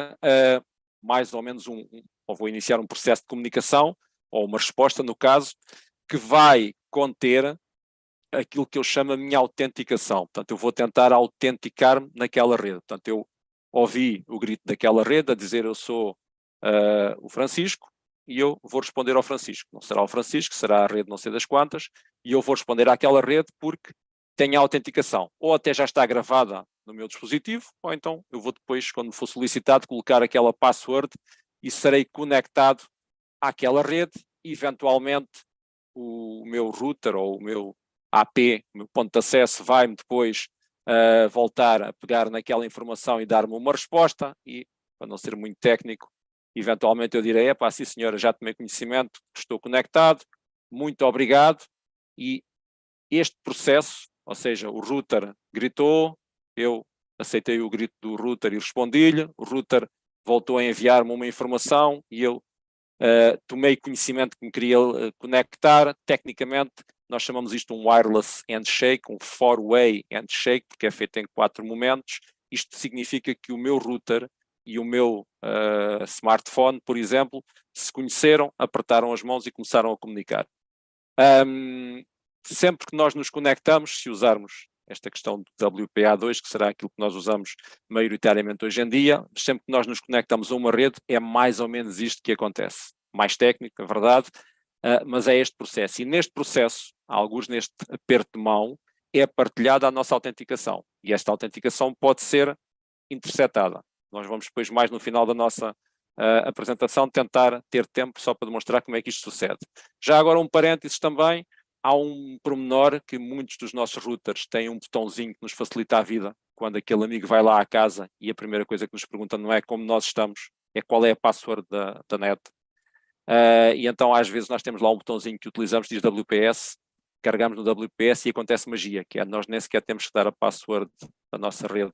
[SPEAKER 3] mais ou menos ou vou iniciar um processo de comunicação, ou uma resposta, no caso, que vai conter aquilo que eu chamo a minha autenticação. Portanto, eu vou tentar autenticar-me naquela rede. Portanto, eu ouvi o grito daquela rede a dizer eu sou o Francisco, e eu vou responder ao Francisco. Não será o Francisco, será a rede não sei das quantas, e eu vou responder àquela rede porque tem a autenticação. Ou até já está gravada no meu dispositivo, ou então eu vou depois, quando for solicitado, colocar aquela password e serei conectado àquela rede. Eventualmente, o meu router ou o meu AP, o meu ponto de acesso, vai-me depois voltar a pegar naquela informação e dar-me uma resposta, e, para não ser muito técnico, eventualmente eu direi, sim senhora, já tomei conhecimento, estou conectado, muito obrigado. E este processo, ou seja, o router gritou, eu aceitei o grito do router e respondi-lhe, o router voltou a enviar-me uma informação e eu tomei conhecimento que me queria conectar. Tecnicamente, nós chamamos isto um wireless handshake, um four-way handshake, porque é feito em 4 momentos. Isto significa que o meu router e o meu smartphone, por exemplo, se conheceram, apertaram as mãos e começaram a comunicar. Sempre que nós nos conectamos, se usarmos esta questão do WPA2, que será aquilo que nós usamos maioritariamente hoje em dia, sempre que nós nos conectamos a uma rede, é mais ou menos isto que acontece. Mais técnico, é verdade, mas é este processo. E neste processo, alguns neste aperto de mão, é partilhada a nossa autenticação. E esta autenticação pode ser interceptada. Nós vamos depois, mais no final da nossa apresentação, tentar ter tempo só para demonstrar como é que isto sucede. Já agora um parênteses também, há um pormenor que muitos dos nossos routers têm um botãozinho que nos facilita a vida quando aquele amigo vai lá à casa e a primeira coisa que nos pergunta não é como nós estamos, é qual é a password da net. E então às vezes nós temos lá um botãozinho que utilizamos, diz WPS, carregamos no WPS e acontece magia, que é nós nem sequer temos que dar a password da nossa rede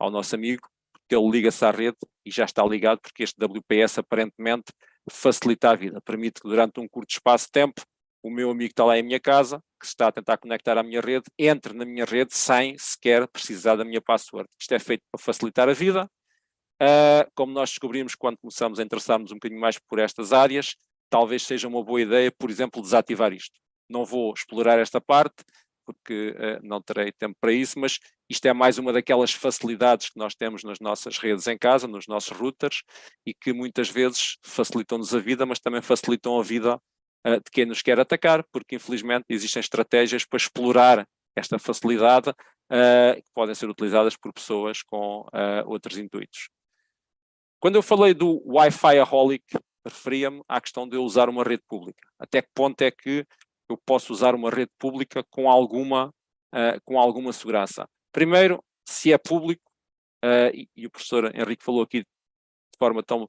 [SPEAKER 3] ao nosso amigo, porque ele liga-se à rede e já está ligado, porque este WPS aparentemente facilita a vida, permite que durante um curto espaço de tempo o meu amigo que está lá em minha casa, que se está a tentar conectar à minha rede, entre na minha rede sem sequer precisar da minha password. Isto é feito para facilitar a vida. Como nós descobrimos quando começamos a interessar-nos um bocadinho mais por estas áreas, talvez seja uma boa ideia, por exemplo, desativar isto. Não vou explorar esta parte, porque não terei tempo para isso, mas isto é mais uma daquelas facilidades que nós temos nas nossas redes em casa, nos nossos routers, e que muitas vezes facilitam-nos a vida, mas também facilitam a vida de quem nos quer atacar, porque infelizmente existem estratégias para explorar esta facilidade que podem ser utilizadas por pessoas com outros intuitos. Quando eu falei do Wi-Fi-aholic, referia-me à questão de eu usar uma rede pública. Até que ponto é que eu posso usar uma rede pública com alguma segurança? Primeiro, se é público, e o professor Henrique falou aqui de forma tão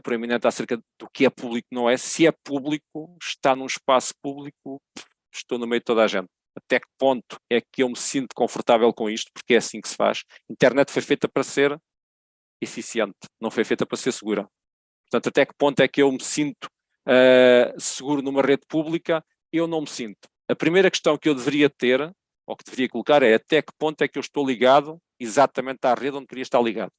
[SPEAKER 3] proeminente acerca do que é público, não é? Se é público, está num espaço público, estou no meio de toda a gente. Até que ponto é que eu me sinto confortável com isto? Porque é assim que se faz. A internet foi feita para ser eficiente, não foi feita para ser segura. Portanto, até que ponto é que eu me sinto seguro numa rede pública? Eu não me sinto. A primeira questão que eu deveria ter, ou que deveria colocar, é até que ponto é que eu estou ligado exatamente à rede onde queria estar ligado.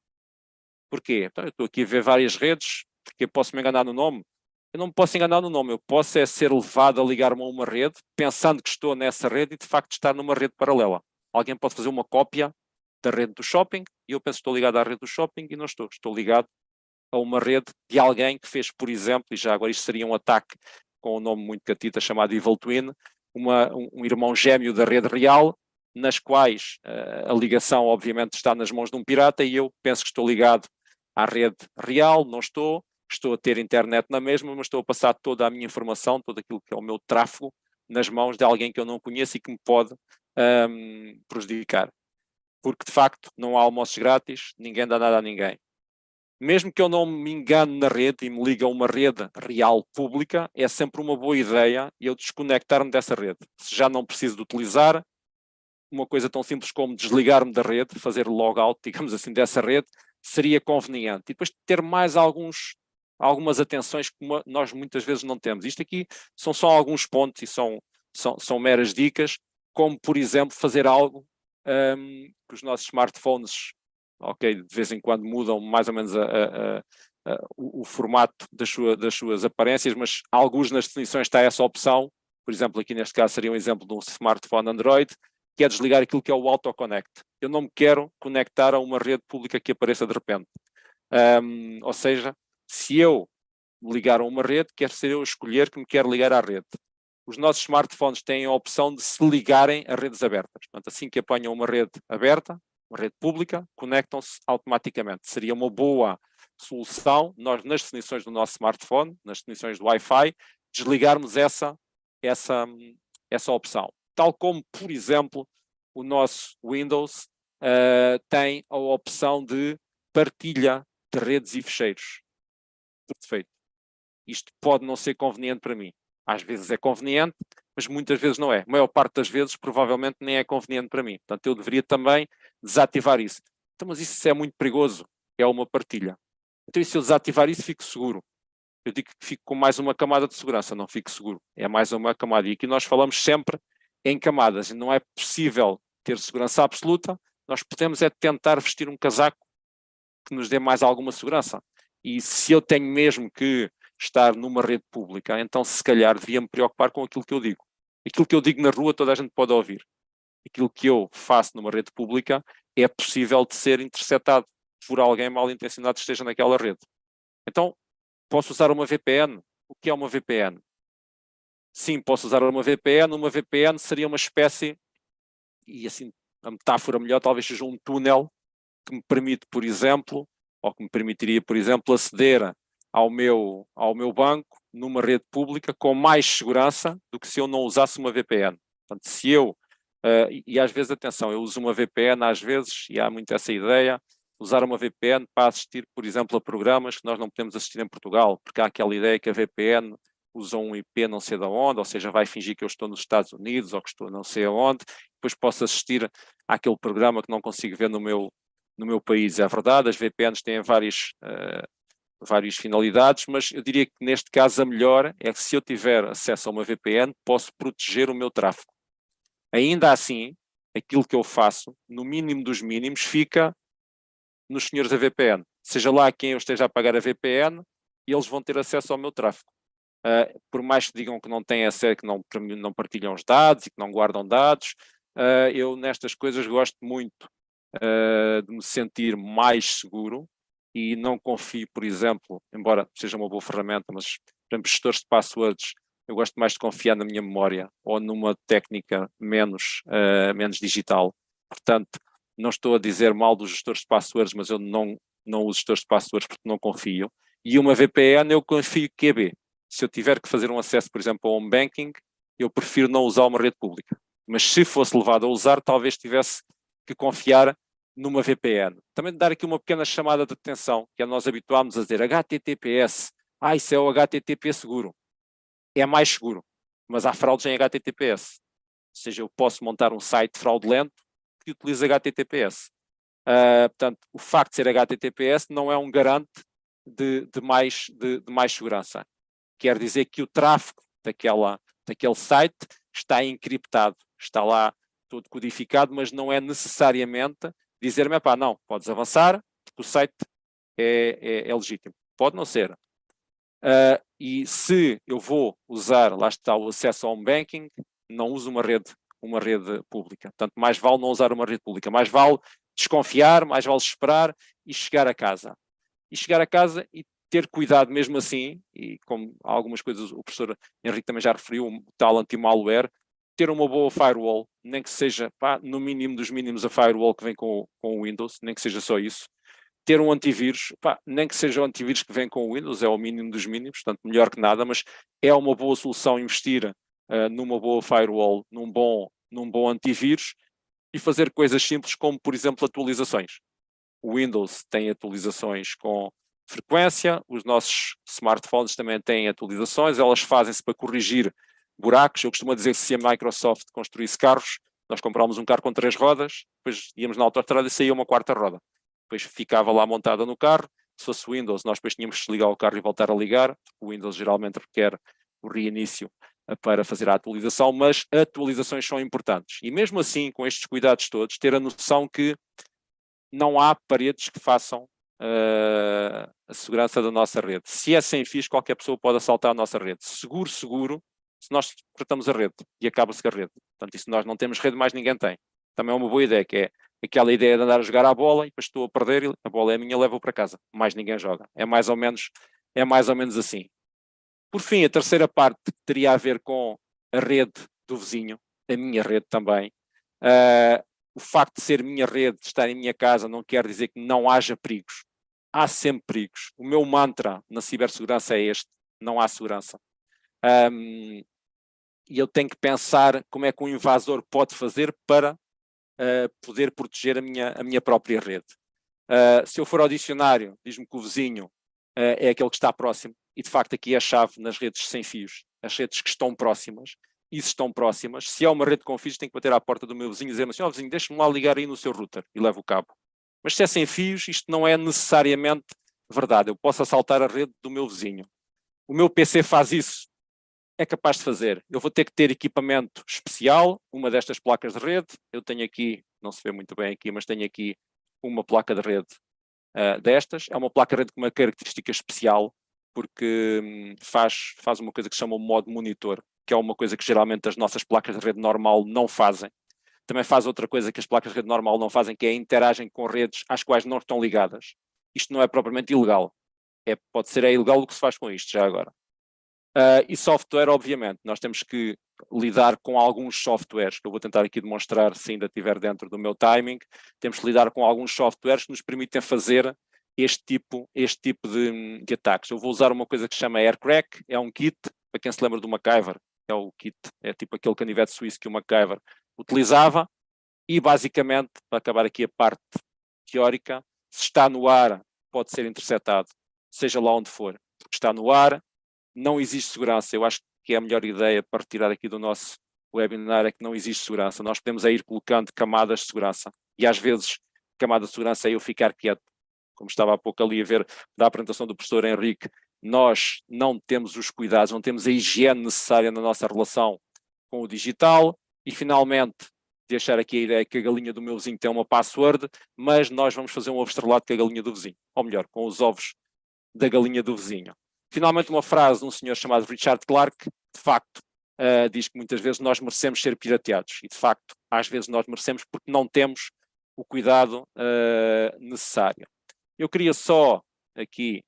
[SPEAKER 3] Porquê? Então, eu estou aqui a ver várias redes, porque eu posso me enganar no nome. Eu não me posso enganar no nome, eu posso é ser levado a ligar-me a uma rede, pensando que estou nessa rede e de facto estar numa rede paralela. Alguém pode fazer uma cópia da rede do shopping e eu penso que estou ligado à rede do shopping e não estou. Estou ligado a uma rede de alguém que fez, por exemplo, e já agora isto seria um ataque com um nome muito catita chamado Evil Twin, um irmão gêmeo da rede real, nas quais a ligação obviamente está nas mãos de um pirata e eu penso que estou ligado à rede real, não estou a ter internet na mesma, mas estou a passar toda a minha informação, todo aquilo que é o meu tráfego, nas mãos de alguém que eu não conheço e que me pode prejudicar. Porque, de facto, não há almoços grátis, ninguém dá nada a ninguém. Mesmo que eu não me engane na rede e me ligue a uma rede real pública, é sempre uma boa ideia eu desconectar-me dessa rede. Se já não preciso de utilizar, uma coisa tão simples como desligar-me da rede, fazer logout, digamos assim, dessa rede, seria conveniente. E depois ter mais algumas atenções que nós muitas vezes não temos. Isto aqui são só alguns pontos e são meras dicas, como, por exemplo, fazer algo que os nossos smartphones, ok, de vez em quando mudam mais ou menos o formato das suas aparências, mas alguns nas definições está essa opção. Por exemplo, aqui neste caso seria um exemplo de um smartphone Android, que é desligar aquilo que é o AutoConnect. Eu não me quero conectar a uma rede pública que apareça de repente. Ou seja, se eu me ligar a uma rede, quer ser eu escolher que me quero ligar à rede. Os nossos smartphones têm a opção de se ligarem a redes abertas. Portanto, assim que apanham uma rede aberta, uma rede pública, conectam-se automaticamente. Seria uma boa solução, nós nas definições do nosso smartphone, nas definições do Wi-Fi, desligarmos essa opção. Tal como, por exemplo, o nosso Windows tem a opção de partilha de redes e ficheiros. Perfeito. Isto pode não ser conveniente para mim. Às vezes é conveniente, mas muitas vezes não é. A maior parte das vezes, provavelmente, nem é conveniente para mim. Portanto, eu deveria também desativar isso. Então, mas isso é muito perigoso. É uma partilha. Então, e se eu desativar isso, fico seguro? Eu digo que fico com mais uma camada de segurança, não fico seguro. É mais uma camada. E aqui nós falamos sempre em camadas. E não é possível ter segurança absoluta. Nós podemos é tentar vestir um casaco que nos dê mais alguma segurança. E se eu tenho mesmo que estar numa rede pública, então se calhar devia me preocupar com aquilo que eu digo. Aquilo que eu digo na rua toda a gente pode ouvir. Aquilo que eu faço numa rede pública é possível de ser interceptado por alguém mal intencionado que esteja naquela rede. Então, posso usar uma VPN? O que é uma VPN? Sim, posso usar uma VPN. Uma VPN seria uma espécie, e assim a metáfora melhor talvez seja um túnel que me permite, por exemplo, ou que me permitiria, por exemplo, aceder ao meu banco numa rede pública com mais segurança do que se eu não usasse uma VPN. Portanto, se eu, e às vezes, atenção, eu uso uma VPN às vezes, e há muito essa ideia, usar uma VPN para assistir, por exemplo, a programas que nós não podemos assistir em Portugal, porque há aquela ideia que a VPN usa um IP não sei de onde, ou seja, vai fingir que eu estou nos Estados Unidos ou que estou não sei aonde, depois posso assistir àquele programa que não consigo ver no meu país. É verdade, as VPNs têm várias finalidades, mas eu diria que neste caso a melhor é que se eu tiver acesso a uma VPN, posso proteger o meu tráfego. Ainda assim, aquilo que eu faço, no mínimo dos mínimos, fica nos senhores da VPN. Seja lá quem eu esteja a pagar a VPN, eles vão ter acesso ao meu tráfego. por mais que digam que não têm acesso, que não partilham os dados e que não guardam dados, eu nestas coisas gosto muito de me sentir mais seguro e não confio, por exemplo, embora seja uma boa ferramenta, mas, por exemplo, gestores de passwords, eu gosto mais de confiar na minha memória ou numa técnica menos digital. Portanto, não estou a dizer mal dos gestores de passwords, mas eu não uso gestores de passwords porque não confio. E uma VPN eu confio QB. Se eu tiver que fazer um acesso, por exemplo, ao home banking, eu prefiro não usar uma rede pública. Mas se fosse levado a usar, talvez tivesse que confiar numa VPN. Também dar aqui uma pequena chamada de atenção, que é nós habituámos a dizer HTTPS. Isso é o HTTP seguro. É mais seguro, mas há fraudes em HTTPS. Ou seja, eu posso montar um site fraudulento que utiliza HTTPS. Portanto, o facto de ser HTTPS não é um garante de mais segurança. Quer dizer que o tráfego daquele site está encriptado, está lá todo codificado, mas não é necessariamente dizer-me, não, podes avançar, porque o site é legítimo. Pode não ser. E se eu vou usar, lá está o acesso ao home banking, não uso uma rede pública. Portanto, mais vale não usar uma rede pública, mais vale desconfiar, mais vale esperar e chegar a casa. E ter cuidado mesmo assim, e como algumas coisas o professor Henrique também já referiu, o tal anti-malware, ter uma boa firewall, nem que seja no mínimo dos mínimos a firewall que vem com o Windows, nem que seja só isso. Ter um antivírus, nem que seja o antivírus que vem com o Windows, é o mínimo dos mínimos, portanto melhor que nada, mas é uma boa solução investir numa boa firewall, num bom antivírus e fazer coisas simples como, por exemplo, atualizações. O Windows tem atualizações com frequência, os nossos smartphones também têm atualizações, elas fazem-se para corrigir buracos. Eu costumo dizer que se a Microsoft construísse carros, nós comprámos um carro com 3 rodas, depois íamos na autoestrada e saía uma 4ª roda. Depois ficava lá montada no carro. Se fosse o Windows, nós depois tínhamos que desligar o carro e voltar a ligar. O Windows geralmente requer o reinício para fazer a atualização, mas atualizações são importantes. E mesmo assim, com estes cuidados todos, ter a noção que não há paredes que façam a segurança da nossa rede. Se é sem fios, qualquer pessoa pode assaltar a nossa rede. Seguro, se nós cortamos a rede e acaba-se a rede. Portanto, e se nós não temos rede, mais ninguém tem. Também é uma boa ideia, que é aquela ideia de andar a jogar à bola e depois estou a perder e a bola é minha, levo-a para casa. Mais ninguém joga. É mais ou menos assim. Por fim, a terceira parte teria a ver com a rede do vizinho, a minha rede também. O facto de ser minha rede, de estar em minha casa, não quer dizer que não haja perigos. Há sempre perigos. O meu mantra na cibersegurança é este: não há segurança. E eu tenho que pensar como é que um invasor pode fazer para poder proteger a minha própria rede. Se eu for ao dicionário, diz-me que o vizinho é aquele que está próximo, e de facto aqui é a chave nas redes sem fios. As redes que estão próximas, e se estão próximas, se é uma rede com fios, tenho que bater à porta do meu vizinho e dizer-me assim: vizinho, deixa-me lá ligar aí no seu router, e levo o cabo. Mas se é sem fios, isto não é necessariamente verdade. Eu posso assaltar a rede do meu vizinho. O meu PC faz isso? É capaz de fazer. Eu vou ter que ter equipamento especial, uma destas placas de rede. Eu tenho aqui, não se vê muito bem aqui, mas tenho aqui uma placa de rede destas. É uma placa de rede com uma característica especial, porque faz uma coisa que se chama o modo monitor, que é uma coisa que geralmente as nossas placas de rede normal não fazem. Também faz outra coisa que as placas de rede normal não fazem, que é interagem com redes às quais não estão ligadas. Isto não é propriamente ilegal. Pode ser ilegal o que se faz com isto, já agora. E software, obviamente, nós temos que lidar com alguns softwares, que eu vou tentar aqui demonstrar se ainda estiver dentro do meu timing. Temos que lidar com alguns softwares que nos permitem fazer este tipo de ataques. Eu vou usar uma coisa que se chama AirCrack, é um kit, para quem se lembra do MacGyver, é o kit, é tipo aquele canivete suíço que o MacGyver utilizava, e basicamente, para acabar aqui a parte teórica, se está no ar, pode ser interceptado, seja lá onde for, porque está no ar, não existe segurança. Eu acho que é a melhor ideia para retirar aqui do nosso webinar é que não existe segurança. Nós podemos ir colocando camadas de segurança, e às vezes camada de segurança é eu ficar quieto, como estava há pouco ali a ver da apresentação do professor Henrique. Nós não temos os cuidados, não temos a higiene necessária na nossa relação com o digital, e finalmente deixar aqui a ideia que a galinha do meu vizinho tem uma password, mas nós vamos fazer um ovo estrelado com a galinha do vizinho, ou melhor, com os ovos da galinha do vizinho. Finalmente, uma frase de um senhor chamado Richard Clarke, de facto, diz que muitas vezes nós merecemos ser pirateados. E, de facto, às vezes nós merecemos porque não temos o cuidado necessário. Eu queria só aqui,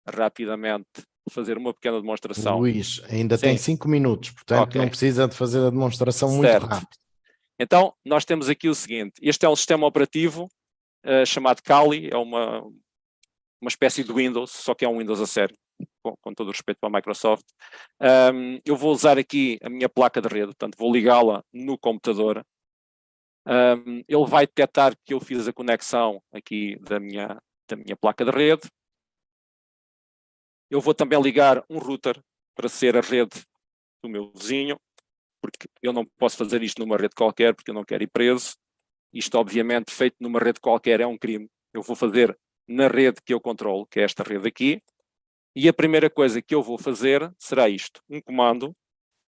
[SPEAKER 3] rapidamente, fazer uma pequena demonstração.
[SPEAKER 1] Luís, ainda
[SPEAKER 3] Sim.
[SPEAKER 1] tem 5 minutos, portanto
[SPEAKER 3] Ok.
[SPEAKER 1] não precisa de fazer a demonstração muito
[SPEAKER 3] Certo.
[SPEAKER 1] rápido.
[SPEAKER 3] Então, nós temos aqui o seguinte. Este é um sistema operativo chamado Kali, é uma espécie de Windows, só que é um Windows a sério, com todo o respeito para a Microsoft. Eu vou usar aqui a minha placa de rede, portanto vou ligá-la no computador. Ele vai detectar que eu fiz a conexão aqui da minha placa de rede. Eu vou também ligar um router para ser a rede do meu vizinho, porque eu não posso fazer isto numa rede qualquer, porque eu não quero ir preso. Isto, obviamente, feito numa rede qualquer é um crime. Eu vou fazer na rede que eu controlo, que é esta rede aqui. E a primeira coisa que eu vou fazer será isto, um comando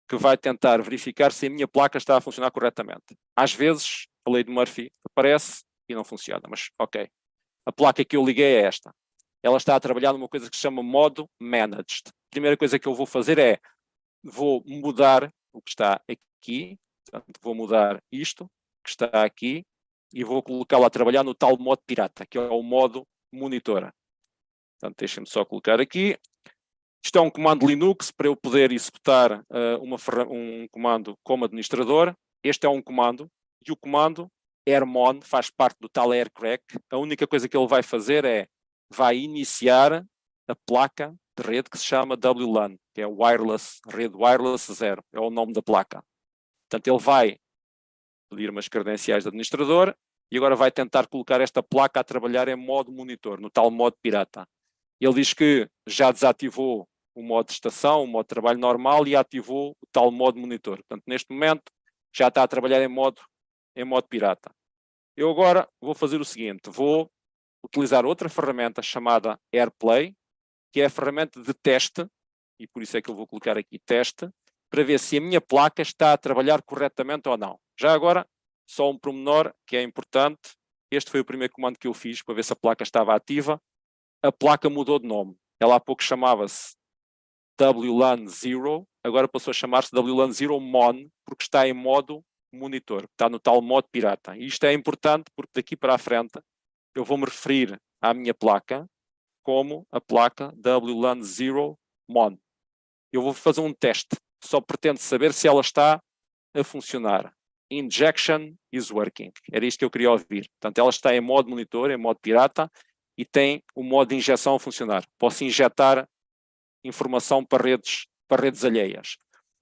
[SPEAKER 3] que vai tentar verificar se a minha placa está a funcionar corretamente. Às vezes, a lei de Murphy aparece e não funciona, mas ok. A placa que eu liguei é esta. Ela está a trabalhar numa coisa que se chama modo managed. A primeira coisa que eu vou fazer é, vou mudar o que está aqui, portanto, vou mudar isto, que está aqui, e vou colocá-la a trabalhar no tal modo pirata, que é o modo monitora. Portanto, deixem-me só colocar aqui. Isto é um comando Linux para eu poder executar um comando como administrador. Este é um comando, e o comando airmon faz parte do tal aircrack. A única coisa que ele vai fazer é, vai iniciar a placa de rede que se chama WLAN, que é Wireless, Rede Wireless 0, é o nome da placa. Portanto, ele vai pedir umas credenciais de administrador e agora vai tentar colocar esta placa a trabalhar em modo monitor, no tal modo pirata. Ele diz que já desativou o modo de estação, o modo de trabalho normal e ativou o tal modo monitor. Portanto, neste momento, já está a trabalhar em modo pirata. Eu agora vou fazer o seguinte, vou utilizar outra ferramenta chamada AirPlay, que é a ferramenta de teste, e por isso é que eu vou colocar aqui teste, para ver se a minha placa está a trabalhar corretamente ou não. Já agora, só um pormenor que é importante, este foi o primeiro comando que eu fiz para ver se a placa estava ativa. A placa mudou de nome. Ela há pouco chamava-se WLAN 0, agora passou a chamar-se WLAN 0 MON, porque está em modo monitor, está no tal modo pirata. E isto é importante porque daqui para a frente eu vou me referir à minha placa como a placa WLAN 0 MON. Eu vou fazer um teste, só pretendo saber se ela está a funcionar. Injection is working. Era isto que eu queria ouvir. Portanto, ela está em modo monitor, em modo pirata, e tem o modo de injeção a funcionar. Posso injetar informação para redes alheias.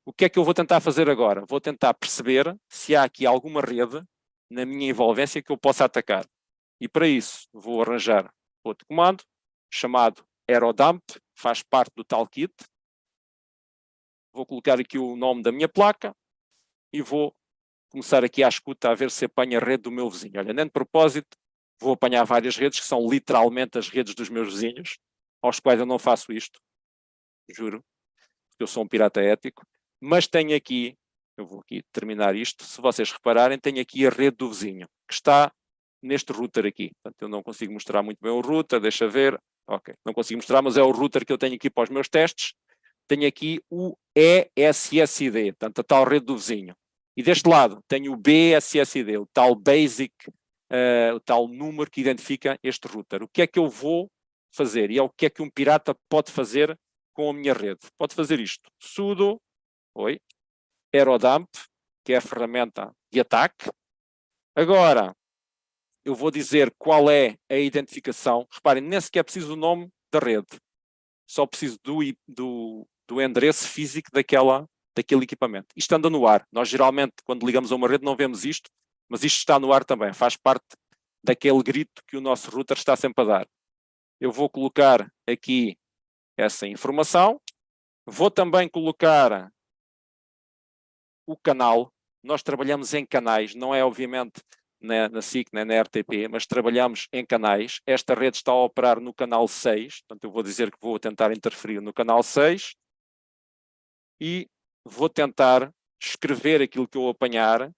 [SPEAKER 3] O que é que eu vou tentar fazer agora? Vou tentar perceber se há aqui alguma rede na minha envolvência que eu possa atacar. E para isso vou arranjar outro comando chamado aerodump, faz parte do tal kit. Vou colocar aqui o nome da minha placa e vou começar aqui à escuta a ver se apanha a rede do meu vizinho. Olha, nem de propósito, vou apanhar várias redes que são literalmente as redes dos meus vizinhos, aos quais eu não faço isto, juro, porque eu sou um pirata ético, mas tenho aqui, eu vou aqui terminar isto, se vocês repararem, tenho aqui a rede do vizinho, que está neste router aqui. Portanto, eu não consigo mostrar muito bem o router, deixa ver, ok, não consigo mostrar, mas é o router que eu tenho aqui para os meus testes. Tenho aqui o ESSID, portanto, a tal rede do vizinho. E deste lado tenho o BSSID, o tal basic, o tal número que identifica este router. O que é que eu vou fazer? E é o que é que um pirata pode fazer com a minha rede? Pode fazer isto. Sudo, aerodump, que é a ferramenta de ataque. Agora, eu vou dizer qual é a identificação. Reparem, nem sequer é preciso o nome da rede. Só preciso do endereço físico daquele equipamento. Isto anda no ar. Nós geralmente, quando ligamos a uma rede, não vemos isto, mas isto está no ar também. Faz parte daquele grito que o nosso router está sempre a dar. Eu vou colocar aqui essa informação. Vou também colocar o canal. Nós trabalhamos em canais, não é obviamente na SIC, nem na RTP, mas trabalhamos em canais. Esta rede está a operar no canal 6, portanto eu vou dizer que vou tentar interferir no canal 6 e vou tentar escrever aquilo que eu apanhar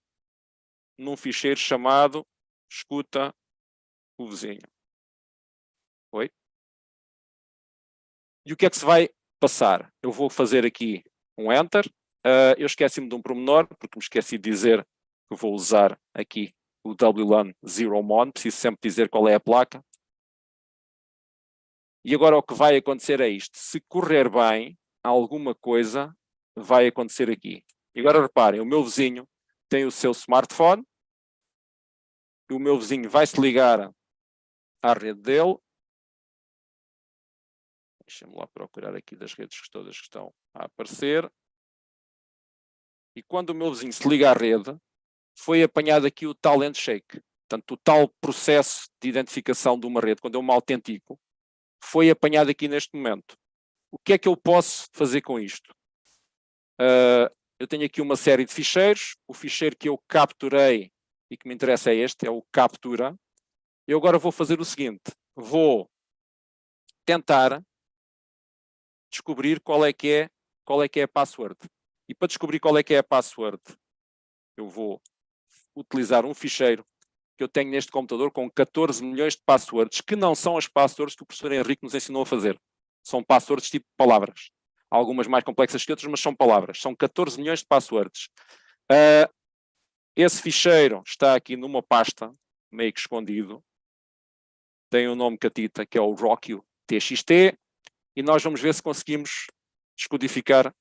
[SPEAKER 3] num ficheiro chamado escuta o vizinho. E o que é que se vai passar? Eu vou fazer aqui um Enter. Eu esqueci-me de um pormenor, porque me esqueci de dizer que eu vou usar aqui o WLAN Zero Mon, preciso sempre dizer qual é a placa. E agora o que vai acontecer é isto. Se correr bem, alguma coisa vai acontecer aqui. E agora reparem, o meu vizinho tem o seu smartphone, e o meu vizinho vai se ligar à rede dele. Deixa-me lá procurar aqui das redes todas que estão a aparecer. E quando o meu vizinho se liga à rede, foi apanhado aqui o tal handshake. Portanto, o tal processo de identificação de uma rede, quando eu me autentico, foi apanhado aqui neste momento. O que é que eu posso fazer com isto? Eu tenho aqui uma série de ficheiros. O ficheiro que eu capturei e que me interessa é este, é o captura. Eu agora vou fazer o seguinte. Vou tentar descobrir qual é que é a password. E para descobrir qual é que é a password, eu vou utilizar um ficheiro que eu tenho neste computador com 14 milhões de passwords, que não são as passwords que o professor Henrique nos ensinou a fazer. São passwords tipo palavras. Algumas mais complexas que outras, mas são palavras. São 14 milhões de passwords. Esse ficheiro está aqui numa pasta, meio que escondido. Tem um nome catita, que é o Rockio TXT, e nós vamos ver se conseguimos descodificar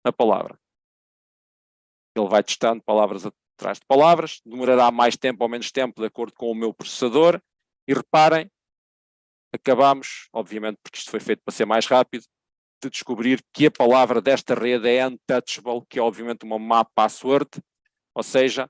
[SPEAKER 3] a palavra. Ele vai testando palavras atrás de palavras, demorará mais tempo ou menos tempo de acordo com o meu processador, e reparem, acabamos, obviamente porque isto foi feito para ser mais rápido, de descobrir que a palavra desta rede é untouchable, que é obviamente uma má password, ou seja,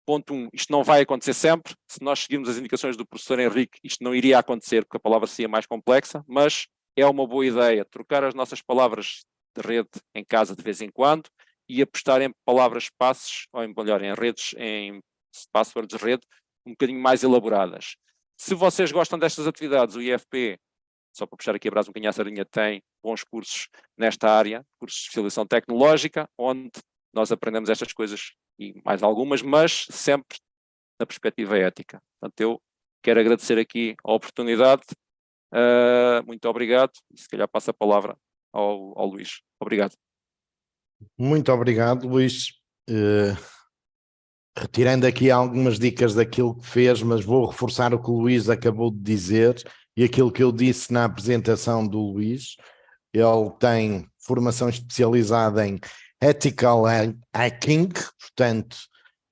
[SPEAKER 3] ponto 1, isto não vai acontecer sempre, se nós seguirmos as indicações do professor Henrique, isto não iria acontecer porque a palavra seria mais complexa, mas é uma boa ideia trocar as nossas palavras de rede em casa de vez em quando e apostar em palavras-passes, ou melhor, em redes, em passwords de rede, um bocadinho mais elaboradas. Se vocês gostam destas atividades, o IFP, só para puxar aqui a brasa um bocadinho à sardinha, tem bons cursos nesta área, cursos de especialização tecnológica, onde nós aprendemos estas coisas e mais algumas, mas sempre na perspectiva ética. Portanto, eu quero agradecer aqui a oportunidade. Muito obrigado. E se calhar passo a palavra ao Luís. Obrigado.
[SPEAKER 1] Muito obrigado, Luís. Retirando aqui algumas dicas daquilo que fez, mas vou reforçar o que o Luís acabou de dizer e aquilo que eu disse na apresentação do Luís. Ele tem formação especializada em Ethical Hacking, portanto,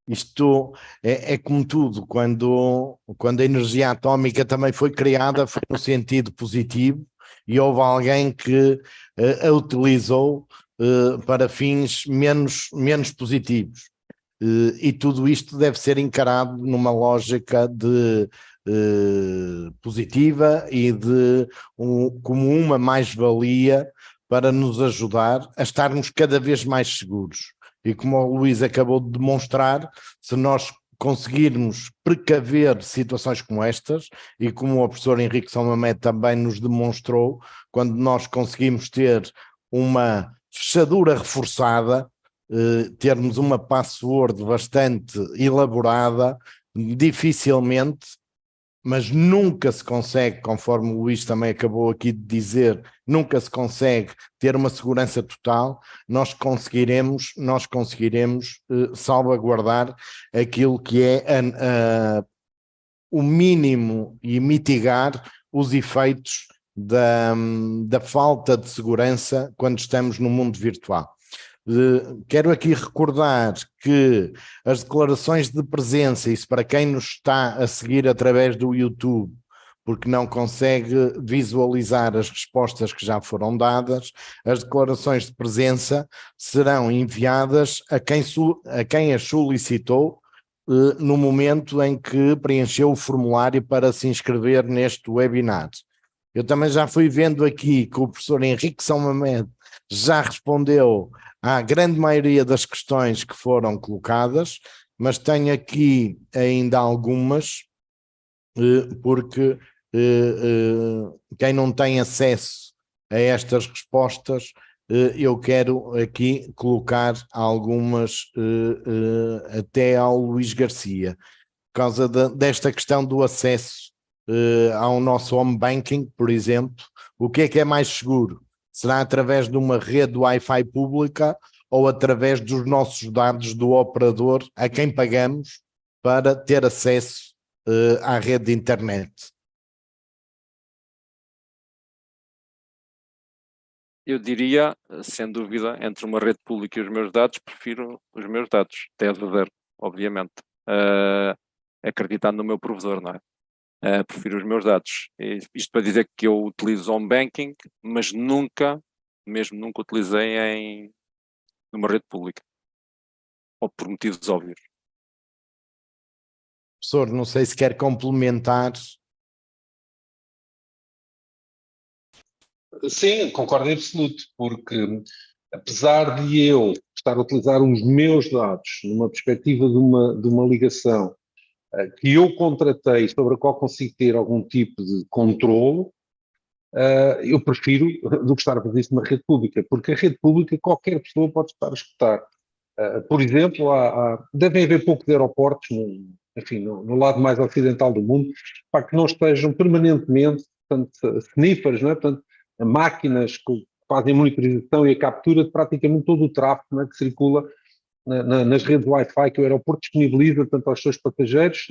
[SPEAKER 1] isto é como tudo, quando a energia atómica também foi criada, foi no sentido positivo e houve alguém que a utilizou para fins menos positivos. E tudo isto deve ser encarado numa lógica de positiva e como uma mais-valia para nos ajudar a estarmos cada vez mais seguros. E como o Luís acabou de demonstrar, se nós conseguirmos precaver situações como estas, e como o professor Henrique São Mamede também nos demonstrou, quando nós conseguimos ter uma fechadura reforçada, termos uma password bastante elaborada, dificilmente, mas nunca se consegue, conforme o Luís também acabou aqui de dizer, nunca se consegue ter uma segurança total, nós conseguiremos salvaguardar aquilo que é o mínimo e mitigar os efeitos da falta de segurança quando estamos no mundo virtual. Quero aqui recordar que as declarações de presença, isso para quem nos está a seguir através do YouTube, porque não consegue visualizar as respostas que já foram dadas, as declarações de presença serão enviadas a quem as solicitou no momento em que preencheu o formulário para se inscrever neste webinar. Eu também já fui vendo aqui que o professor Henrique São Mamede já respondeu à grande maioria das questões que foram colocadas, mas tenho aqui ainda algumas, porque quem não tem acesso a estas respostas, eu quero aqui colocar algumas até ao Luís Garcia, por causa desta questão do acesso ao nosso home banking, por exemplo, o que é mais seguro? Será através de uma rede Wi-Fi pública ou através dos nossos dados do operador a quem pagamos para ter acesso à rede de internet?
[SPEAKER 3] Eu diria, sem dúvida, entre uma rede pública e os meus dados, prefiro os meus dados, 10 a 0, obviamente. Acreditando no meu provedor, não é? Prefiro os meus dados. Isto para dizer que eu utilizo home banking, mas nunca utilizei numa rede pública. Ou por motivos óbvios.
[SPEAKER 1] Professor, não sei se quer complementar.
[SPEAKER 2] Sim, concordo em absoluto, porque apesar de eu estar a utilizar os meus dados numa perspectiva de uma ligação que eu contratei, sobre a qual consigo ter algum tipo de controlo, eu prefiro do que estar a fazer isso numa rede pública, porque a rede pública qualquer pessoa pode estar a escutar. Por exemplo, devem haver poucos aeroportos, enfim, no lado mais ocidental do mundo, para que não estejam permanentemente, portanto, sniffers, não é? Portanto, máquinas que fazem a monitorização e a captura de praticamente todo o tráfego, não é? Que circula nas redes Wi-Fi que o aeroporto disponibiliza, tanto aos seus passageiros,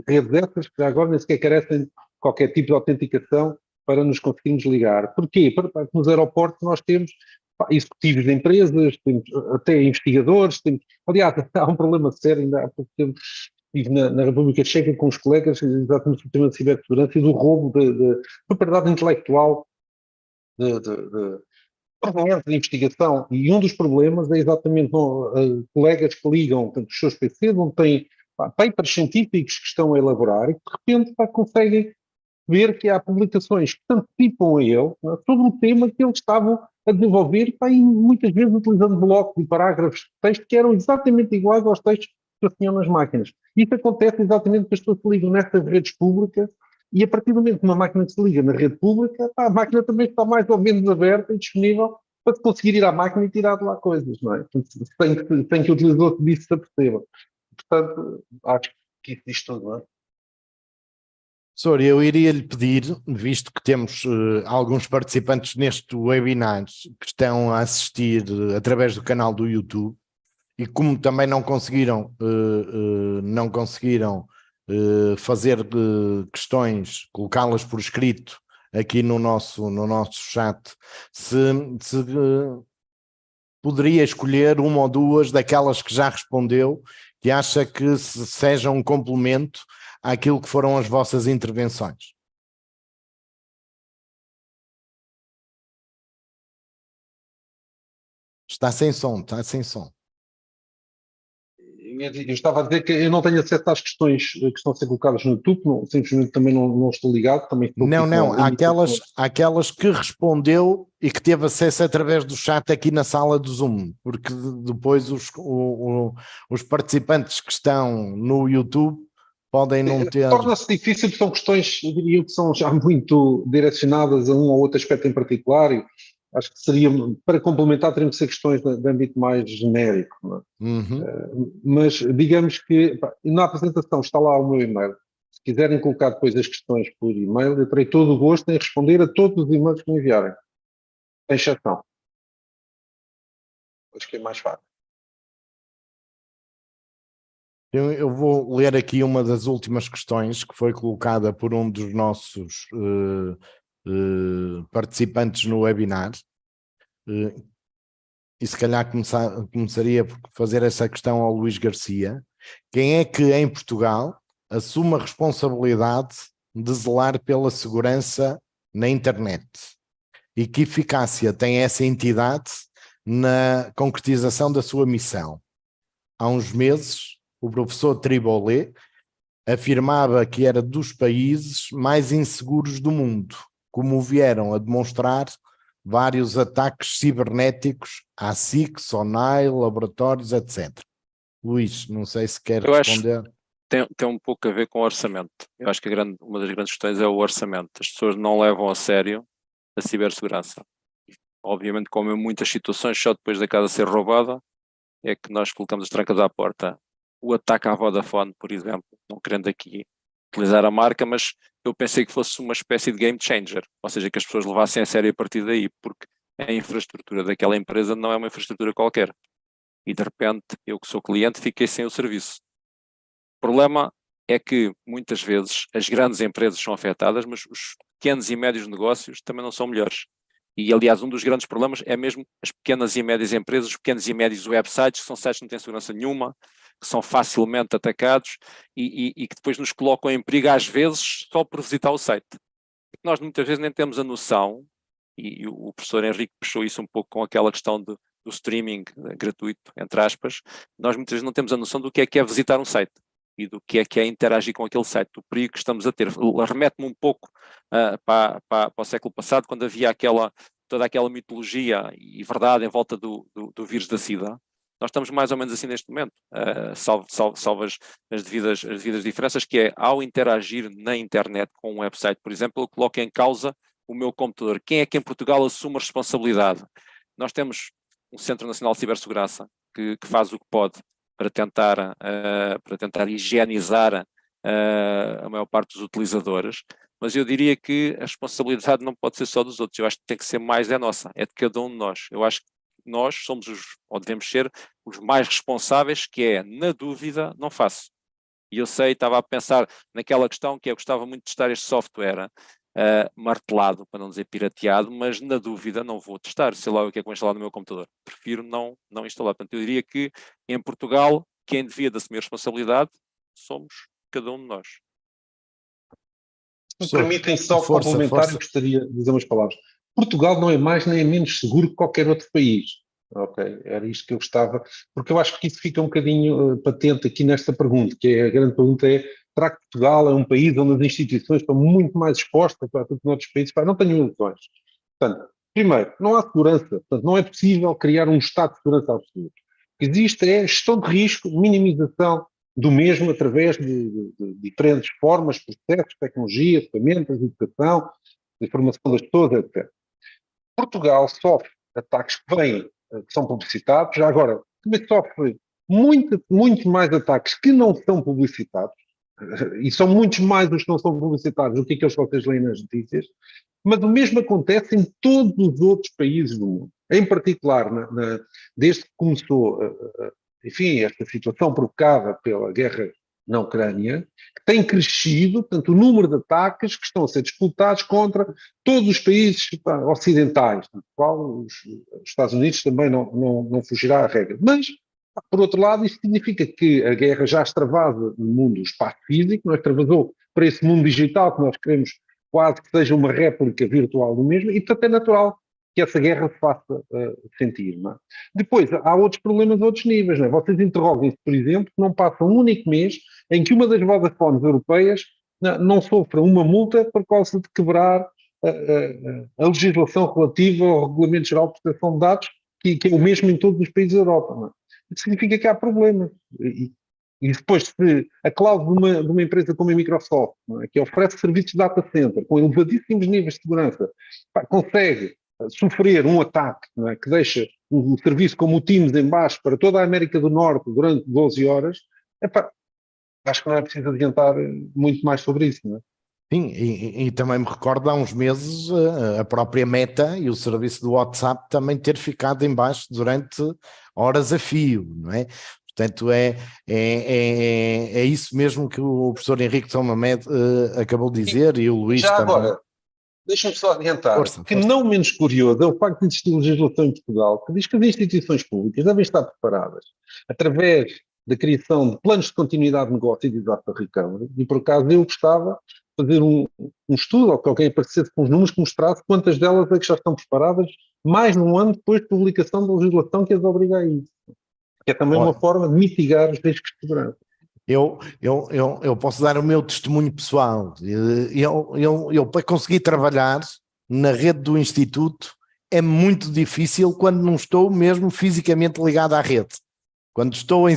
[SPEAKER 2] redes essas que agora nem sequer carecem de qualquer tipo de autenticação para nos conseguirmos ligar. Porquê? Porque nos aeroportos nós temos executivos de empresas, temos até investigadores, aliás, há um problema sério, ainda há pouco tempo estive na República Checa com os colegas, exatamente no tema de cibersegurança e do roubo de propriedade intelectual de proveniente de investigação, e um dos problemas é exatamente colegas que ligam portanto, os seus PCs, onde têm papers científicos que estão a elaborar e que de repente conseguem ver que há publicações que se antecipam a ele, não é, sobre um tema que eles estavam a desenvolver, e muitas vezes utilizando blocos e parágrafos de texto que eram exatamente iguais aos textos que se tinham nas máquinas. Isso acontece exatamente porque as pessoas se ligam nestas redes públicas e a partir do momento que uma máquina se liga na rede pública, a máquina também está mais ou menos aberta e disponível para se conseguir ir à máquina e tirar de lá coisas, não é? Sem que o utilizador disso se aperceba. Portanto, acho que isso diz tudo, não é?
[SPEAKER 1] Professor, eu iria lhe pedir, visto que temos alguns participantes neste webinar que estão a assistir através do canal do YouTube, e como também não conseguiram fazer questões, colocá-las por escrito aqui no nosso chat, se poderia escolher uma ou duas daquelas que já respondeu, que acha que seja um complemento àquilo que foram as vossas intervenções. Está sem som, está sem som.
[SPEAKER 2] Eu estava a dizer que eu não tenho acesso às questões que estão a ser colocadas no YouTube, simplesmente também não estou ligado. Também estou
[SPEAKER 1] não, aquelas que respondeu e que teve acesso através do chat aqui na sala do Zoom, porque depois os participantes que estão no YouTube podem não ter...
[SPEAKER 2] Torna-se difícil, porque são questões, eu diria que são já muito direcionadas a um ou outro aspecto em particular, e acho que seria, para complementar, teriam que ser questões de âmbito mais genérico. Não é? Mas digamos que na apresentação está lá o meu e-mail. Se quiserem colocar depois as questões por e-mail, eu terei todo o gosto em responder a todos os e-mails que me enviarem, sem exceção. Acho que é mais fácil.
[SPEAKER 1] Eu vou ler aqui uma das últimas questões que foi colocada por um dos nossos participantes no webinar. E se calhar começaria por fazer essa questão ao Luís Garcia. Quem é que em Portugal assume a responsabilidade de zelar pela segurança na internet? E que eficácia tem essa entidade na concretização da sua missão? Há uns meses, o professor Tribolé afirmava que era dos países mais inseguros do mundo, como vieram a demonstrar vários ataques cibernéticos à SIC, SONAI, laboratórios, etc. Luís, não sei se quer responder.
[SPEAKER 3] Tem um pouco a ver com o orçamento. Eu acho que uma das grandes questões é o orçamento. As pessoas não levam a sério a cibersegurança. Obviamente, como em muitas situações, só depois da casa ser roubada é que nós colocamos as trancas à porta. O ataque à Vodafone, por exemplo, não querendo aqui utilizar a marca, mas eu pensei que fosse uma espécie de game changer, ou seja, que as pessoas levassem a sério a partir daí, porque a infraestrutura daquela empresa não é uma infraestrutura qualquer. E de repente, eu que sou cliente, fiquei sem o serviço. O problema é que muitas vezes as grandes empresas são afetadas, mas os pequenos e médios negócios também não são melhores. E aliás, um dos grandes problemas é mesmo as pequenas e médias empresas, os pequenos e médios websites, que são sites que não têm segurança nenhuma, que são facilmente atacados e que depois nos colocam em perigo às vezes só por visitar o site. Nós muitas vezes nem temos a noção, e o professor Henrique puxou isso um pouco com aquela questão do streaming gratuito, entre aspas, nós muitas vezes não temos a noção do que é visitar um site e do que é interagir com aquele site, do perigo que estamos a ter. Remete-me um pouco para o século passado, quando havia toda aquela mitologia e verdade em volta do vírus da SIDA. Nós estamos mais ou menos assim neste momento, salvo as devidas diferenças, que é, ao interagir na internet com um website, por exemplo, eu coloco em causa o meu computador. Quem é que em Portugal assume a responsabilidade? Nós temos um Centro Nacional de Cibersegurança que faz o que pode para tentar higienizar a maior parte dos utilizadores, mas eu diria que a responsabilidade não pode ser só dos outros, eu acho que tem que ser mais nossa, é de cada um de nós. Eu acho que nós somos ou devemos ser, os mais responsáveis, que é, na dúvida, não faço. E eu sei, estava a pensar naquela questão que eu gostava muito de testar este software martelado, para não dizer pirateado, mas na dúvida não vou testar, sei lá o que é que vou instalar no meu computador. Prefiro não instalar. Portanto, eu diria que em Portugal, quem devia de assumir responsabilidade somos cada um de nós.
[SPEAKER 2] Se me permitem só complementar, eu gostaria de dizer umas palavras. Portugal não é mais nem é menos seguro que qualquer outro país. Ok, era isto que eu gostava, porque eu acho que isso fica um bocadinho patente aqui nesta pergunta, que é a grande pergunta é: será que Portugal é um país onde as instituições estão muito mais expostas para tudo que noutros países? Não tenho ilusões. Portanto, primeiro, não há segurança, portanto, não é possível criar um estado de segurança absoluto. O que existe é gestão de risco, minimização do mesmo através de diferentes formas, processos, tecnologia, ferramentas, educação, informação das pessoas, etc. Portugal sofre ataques que vêm, que são publicitados, já agora também sofre muito mais ataques que não são publicitados, e são muitos mais os que não são publicitados do que aqueles que vocês leem nas notícias, mas o mesmo acontece em todos os outros países do mundo. Em particular, desde que começou, enfim, esta situação provocada pela guerra na Ucrânia, que tem crescido, portanto, o número de ataques que estão a ser disputados contra todos os países ocidentais, do qual os Estados Unidos também não fugirá à regra. Mas, por outro lado, isso significa que a guerra já extravasa no mundo do espaço físico, não extravasou para esse mundo digital que nós queremos quase que seja uma réplica virtual do mesmo, e portanto é natural que essa guerra se faça sentir. Não é? Depois, há outros problemas a outros níveis. Não é? Vocês interroguem-se, por exemplo, que não passa um único mês em que uma das Vodafones europeias não sofra uma multa por causa de quebrar a legislação relativa ao Regulamento Geral de Proteção de Dados, que é o mesmo em todos os países da Europa. Não é? Isso significa que há problemas. E depois, se a cláusula de uma empresa como a Microsoft, não é, que oferece serviços de data center com elevadíssimos níveis de segurança, consegue sofrer um ataque, não é, que deixa um serviço como o Teams em baixo para toda a América do Norte durante 12 horas, acho que não é preciso adiantar muito mais sobre isso, não é?
[SPEAKER 1] Sim, e também me recordo há uns meses a própria Meta e o serviço do WhatsApp também ter ficado em baixo durante horas a fio, não é? Portanto, é isso mesmo que o professor Henrique São Mamed acabou de dizer e o Luís
[SPEAKER 2] já
[SPEAKER 1] também.
[SPEAKER 2] Agora, deixa-me só adiantar
[SPEAKER 1] Força.
[SPEAKER 2] Não menos curioso é o facto de existir legislação em Portugal que diz que as instituições públicas devem estar preparadas através da criação de planos de continuidade de negócio e disaster recovery, e por acaso eu gostava de fazer um estudo, ou que alguém aparecesse com os números que mostrasse quantas delas é que já estão preparadas mais de um ano depois de publicação da legislação que as obriga a isso. Que é também uma forma de mitigar os riscos de segurança.
[SPEAKER 1] Eu posso dar o meu testemunho pessoal. Eu para conseguir trabalhar na rede do Instituto é muito difícil quando não estou mesmo fisicamente ligado à rede. Quando estou em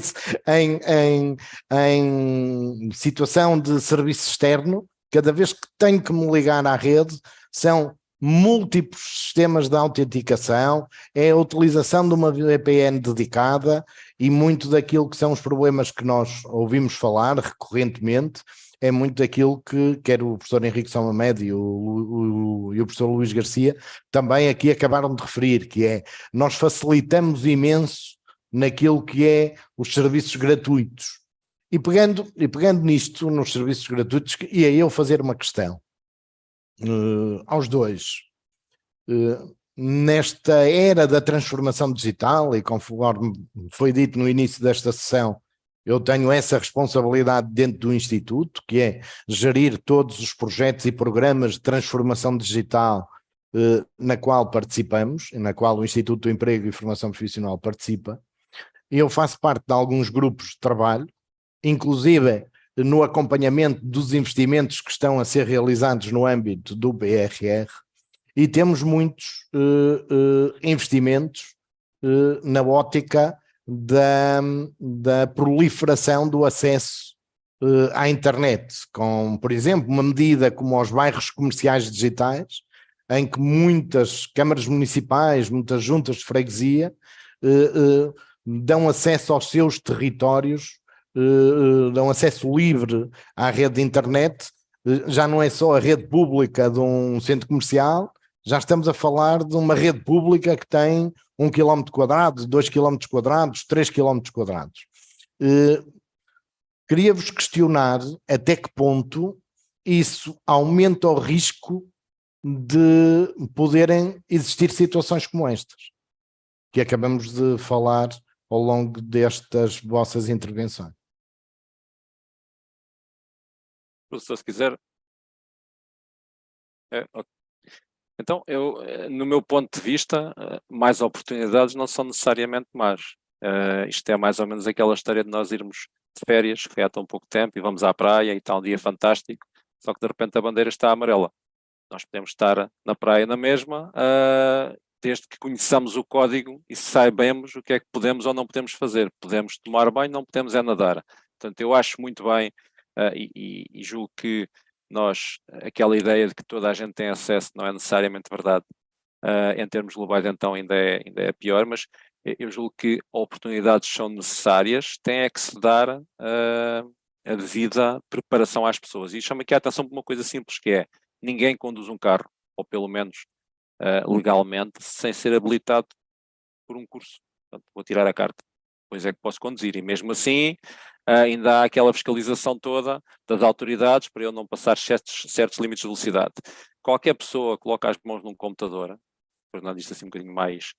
[SPEAKER 1] situação de serviço externo, cada vez que tenho que me ligar à rede, são múltiplos sistemas de autenticação, é a utilização de uma VPN dedicada e muito daquilo que são os problemas que nós ouvimos falar recorrentemente é muito daquilo que quer o professor Henrique Salmamed e o professor Luís Garcia também aqui acabaram de referir, que é, nós facilitamos imenso naquilo que é os serviços gratuitos. E pegando nisto, nos serviços gratuitos, ia eu fazer uma questão aos dois. Nesta era da transformação digital, e conforme foi dito no início desta sessão, eu tenho essa responsabilidade dentro do Instituto, que é gerir todos os projetos e programas de transformação digital na qual participamos, na qual o Instituto do Emprego e Formação Profissional participa. Eu faço parte de alguns grupos de trabalho, inclusive no acompanhamento dos investimentos que estão a ser realizados no âmbito do BRR, e temos muitos investimentos na ótica da proliferação do acesso à internet, com, por exemplo, uma medida como os bairros comerciais digitais, em que muitas câmaras municipais, muitas juntas de freguesia dão acesso aos seus territórios, dão acesso livre à rede de internet. Já não é só a rede pública de um centro comercial, já estamos a falar de uma rede pública que tem 1 km², 2 km², 3 km². Queria-vos questionar até que ponto isso aumenta o risco de poderem existir situações como estas, que acabamos de falar ao longo destas vossas intervenções.
[SPEAKER 3] Professor, se quiser. Okay. Então, no meu ponto de vista, mais oportunidades não são necessariamente más. Isto é mais ou menos aquela história de nós irmos de férias, que foi há tão pouco tempo, e vamos à praia e está um dia fantástico, só que de repente a bandeira está amarela. Nós podemos estar na praia na mesma, desde que conheçamos o código e saibamos o que é que podemos ou não podemos fazer. Podemos tomar banho, não podemos é nadar. Portanto, eu acho muito bem e julgo que aquela ideia de que toda a gente tem acesso não é necessariamente verdade. Em termos globais, então, ainda é pior, mas eu julgo que oportunidades são necessárias, tem é que se dar a devida preparação às pessoas. E chamo aqui a atenção para uma coisa simples, que é: ninguém conduz um carro, ou pelo menos legalmente, sem ser habilitado por um curso. Portanto, vou tirar a carta, depois é que posso conduzir. E mesmo assim, ainda há aquela fiscalização toda das autoridades para eu não passar certos limites de velocidade. Qualquer pessoa coloca as mãos num computador, por não dizer assim um bocadinho mais,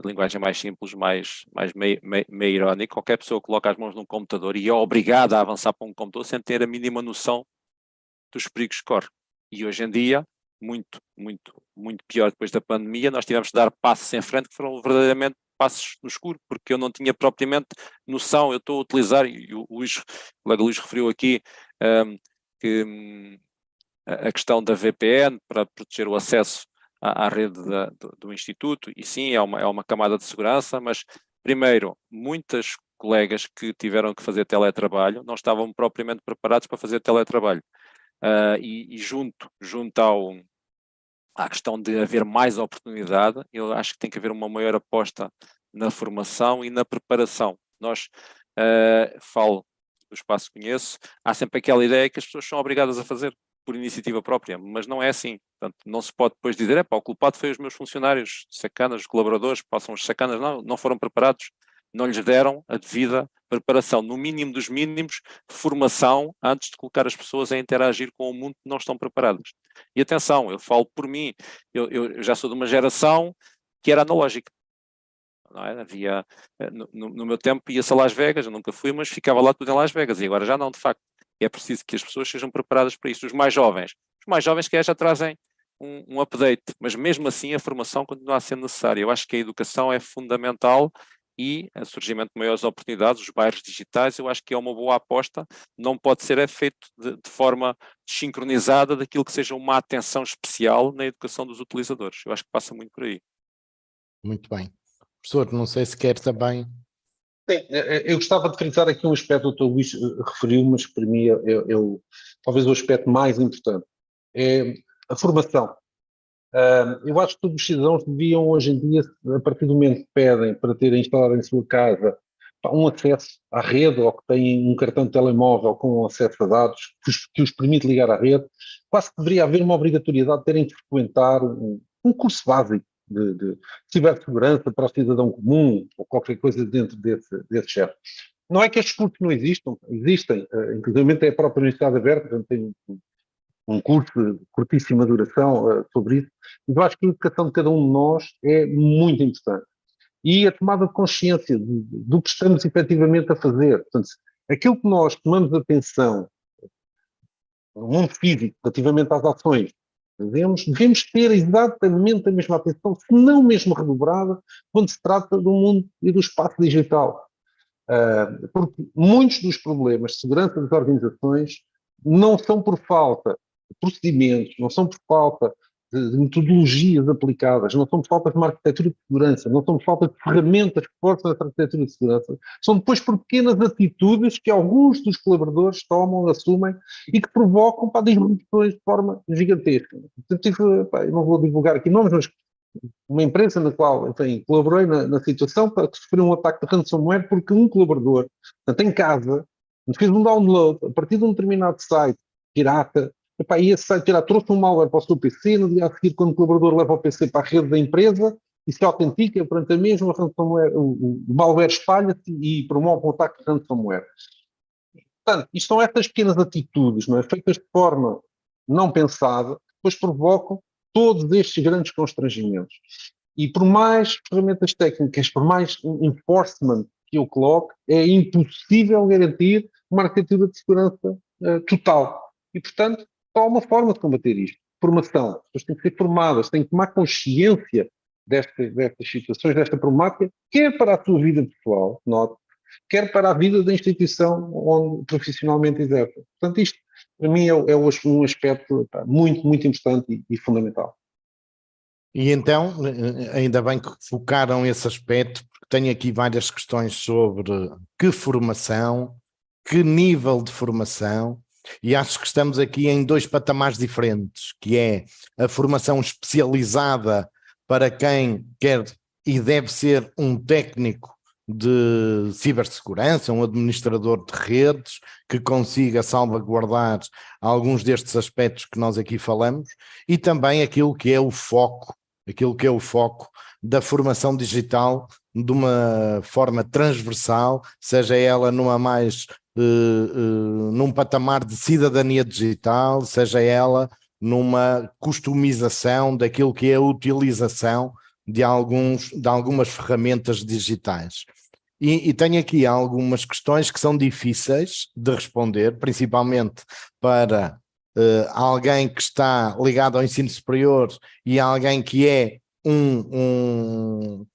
[SPEAKER 3] linguagem mais simples, mais meio irónica, qualquer pessoa coloca as mãos num computador e é obrigada a avançar para um computador sem ter a mínima noção dos perigos que corre. E hoje em dia, muito pior depois da pandemia, nós tivemos de dar passos em frente que foram verdadeiramente passos no escuro, porque eu não tinha propriamente noção. Eu estou a utilizar, e o colega Luís referiu aqui, que a questão da VPN para proteger o acesso à rede do Instituto, e sim, é uma camada de segurança, mas primeiro, muitas colegas que tiveram que fazer teletrabalho não estavam propriamente preparados para fazer teletrabalho. E junto à questão de haver mais oportunidade, eu acho que tem que haver uma maior aposta na formação e na preparação. Nós, falo do espaço que conheço, há sempre aquela ideia que as pessoas são obrigadas a fazer por iniciativa própria, mas não é assim. Portanto, não se pode depois dizer: o culpado foi os meus funcionários, sacanas, os colaboradores, passam os sacanas. Não foram preparados, não lhes deram a devida preparação, no mínimo dos mínimos, formação, antes de colocar as pessoas a interagir com o mundo que não estão preparadas. E atenção, eu falo por mim, eu já sou de uma geração que era analógica. Não é? Havia, no meu tempo ia-se a Las Vegas, eu nunca fui, mas ficava lá tudo em Las Vegas, e agora já não, de facto. É preciso que as pessoas sejam preparadas para isso. Os mais jovens que já trazem um update, mas mesmo assim a formação continua a ser necessária. Eu acho que a educação é fundamental e o surgimento de maiores oportunidades, os bairros digitais, eu acho que é uma boa aposta, não pode ser feito de forma sincronizada daquilo que seja uma atenção especial na educação dos utilizadores. Eu acho que passa muito por aí.
[SPEAKER 1] Muito bem. Professor, não sei se quer também...
[SPEAKER 2] Sim, eu gostava de frisar aqui um aspecto que o Luís referiu, mas que para mim talvez o aspecto mais importante, é a formação. Eu acho que todos os cidadãos deviam hoje em dia, a partir do momento que pedem para terem instalado em sua casa um acesso à rede ou que têm um cartão de telemóvel com acesso a dados que os permite ligar à rede, quase que deveria haver uma obrigatoriedade de terem que frequentar um curso básico de cibersegurança para o cidadão comum ou qualquer coisa dentro desse género. Não é que estes cursos não existam, existem, inclusive é a própria Universidade Aberta, tem um curso de curtíssima duração sobre isso, mas eu acho que a educação de cada um de nós é muito importante. E a tomada de consciência do que estamos efetivamente a fazer. Portanto, aquilo que nós tomamos atenção no mundo físico, relativamente às ações, devemos ter exatamente a mesma atenção, se não mesmo redobrada, quando se trata do mundo e do espaço digital. Porque muitos dos problemas de segurança das organizações não são por falta de procedimentos, não são por falta de metodologias aplicadas, não são por falta de uma arquitetura de segurança, não são por falta de ferramentas que forçam essa arquitetura de segurança, são depois por pequenas atitudes que alguns dos colaboradores tomam, assumem e que provocam disrupções de forma gigantesca. Eu não vou divulgar aqui nomes, mas uma empresa na qual, enfim, colaborei na situação para que sofreu um ataque de ransomware porque um colaborador, portanto, em casa, fez um download a partir de um determinado site pirata, e esse site pirata trouxe um malware para o seu PC, no dia a seguir, quando o colaborador leva o PC para a rede da empresa e se autentica, perante a mesma ransomware, o malware espalha-se e promove um ataque de ransomware. Portanto, isto são estas pequenas atitudes, não é? Feitas de forma não pensada, que depois provocam todos estes grandes constrangimentos. E por mais ferramentas técnicas, por mais enforcement que eu coloque, é impossível garantir uma arquitetura de segurança total. E, portanto, só há uma forma de combater isto. Formação. As pessoas têm que ser formadas, têm que tomar consciência destas situações, desta problemática, quer para a sua vida pessoal, note, quer para a vida da instituição onde profissionalmente exerce. Portanto, isto, para mim, é um aspecto muito, muito importante e fundamental.
[SPEAKER 1] E então, ainda bem que focaram esse aspecto, porque tenho aqui várias questões sobre que formação, que nível de formação, e acho que estamos aqui em dois patamares diferentes, que é a formação especializada para quem quer e deve ser um técnico de cibersegurança, um administrador de redes que consiga salvaguardar alguns destes aspectos que nós aqui falamos, e também aquilo que é o foco da formação digital de uma forma transversal, seja ela num patamar de cidadania digital, seja ela numa customização daquilo que é a utilização de algumas ferramentas digitais. E tenho aqui algumas questões que são difíceis de responder, principalmente para alguém que está ligado ao ensino superior e alguém que é um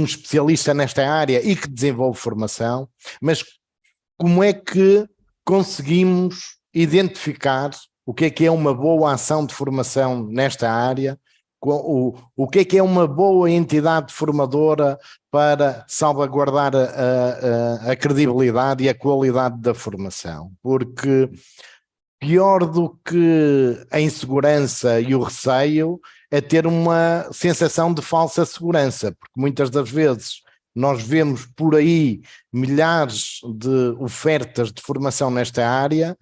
[SPEAKER 1] especialista nesta área e que desenvolve formação, mas como é que conseguimos identificar o que é uma boa ação de formação nesta área, o que é uma boa entidade formadora para salvaguardar a credibilidade e a qualidade da formação? Porque pior do que a insegurança e o receio é ter uma sensação de falsa segurança, porque muitas das vezes nós vemos por aí milhares de ofertas de formação nesta área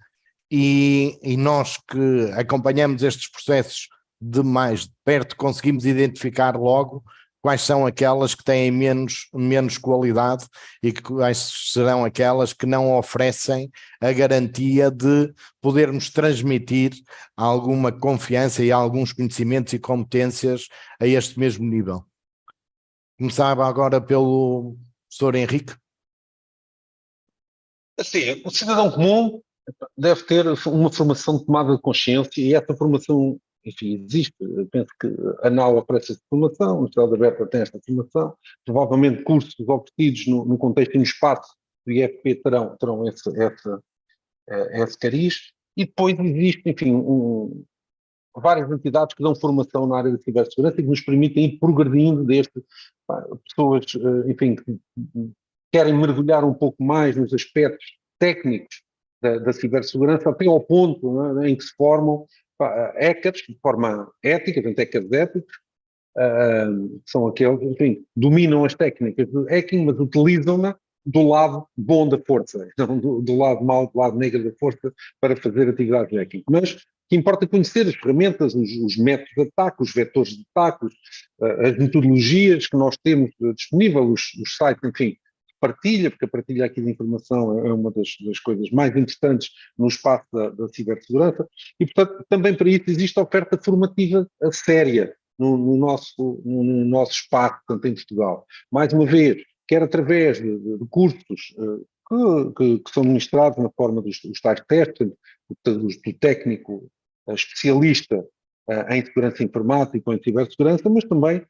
[SPEAKER 1] e nós que acompanhamos estes processos de mais de perto conseguimos identificar logo quais são aquelas que têm menos qualidade e quais serão aquelas que não oferecem a garantia de podermos transmitir alguma confiança e alguns conhecimentos e competências a este mesmo nível. Começava agora pelo professor Henrique.
[SPEAKER 2] Assim, o cidadão comum deve ter uma formação de tomada de consciência e essa formação, enfim, existe. Eu penso que a NAU oferece essa formação, a Universidade Aberta tem esta formação, provavelmente cursos oferecidos no contexto e no espaço do IFP terão esse cariz, e depois existe, enfim, várias entidades que dão formação na área da cibersegurança e que nos permitem ir progredindo pessoas, enfim, que querem mergulhar um pouco mais nos aspectos técnicos da cibersegurança, até ao ponto, né, em que se formam hackers de forma ética, portanto, hackers éticos, são aqueles, enfim, dominam as técnicas de hacking, mas utilizam-na do lado bom da força, não do lado mau, do lado negro da força, para fazer atividades de hacking. Mas que importa conhecer as ferramentas, os métodos de ataque, os vetores de ataque, as metodologias que nós temos disponível, os sites, enfim, partilha, porque a partilha aqui de informação é uma das coisas mais importantes no espaço da cibersegurança, e, portanto, também para isso existe a oferta formativa séria no nosso espaço, portanto, em Portugal. Mais uma vez, quer através de cursos que são ministrados na forma dos tais testes, do técnico especialista em segurança informática ou em cibersegurança, mas também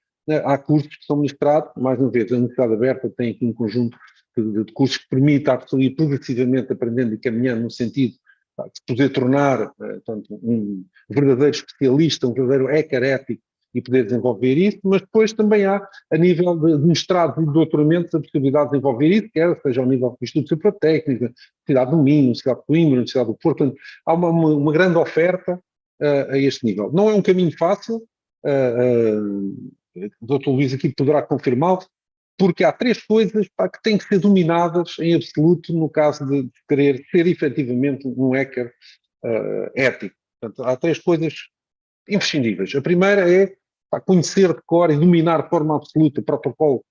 [SPEAKER 2] há cursos que são ministrados, mais uma vez, a Universidade Aberta tem aqui um conjunto de cursos que permite a pessoa ir progressivamente aprendendo e caminhando no sentido de se poder tornar portanto, um verdadeiro especialista, um verdadeiro hacker ético e poder desenvolver isso, mas depois também há, a nível de mestrado e de doutoramento, a possibilidade de desenvolver isso, quer seja ao nível do Instituto Superior Técnico, Universidade do Minho, Universidade de Coimbra, Universidade do Porto, portanto, há uma grande oferta a este nível. Não é um caminho fácil, o Dr. Luís aqui poderá confirmá-lo, porque há 3 coisas que têm que ser dominadas em absoluto no caso de querer ser efetivamente um hacker ético. Portanto, há 3 coisas imprescindíveis. A primeira é conhecer de cor e dominar de forma absoluta o protocolo,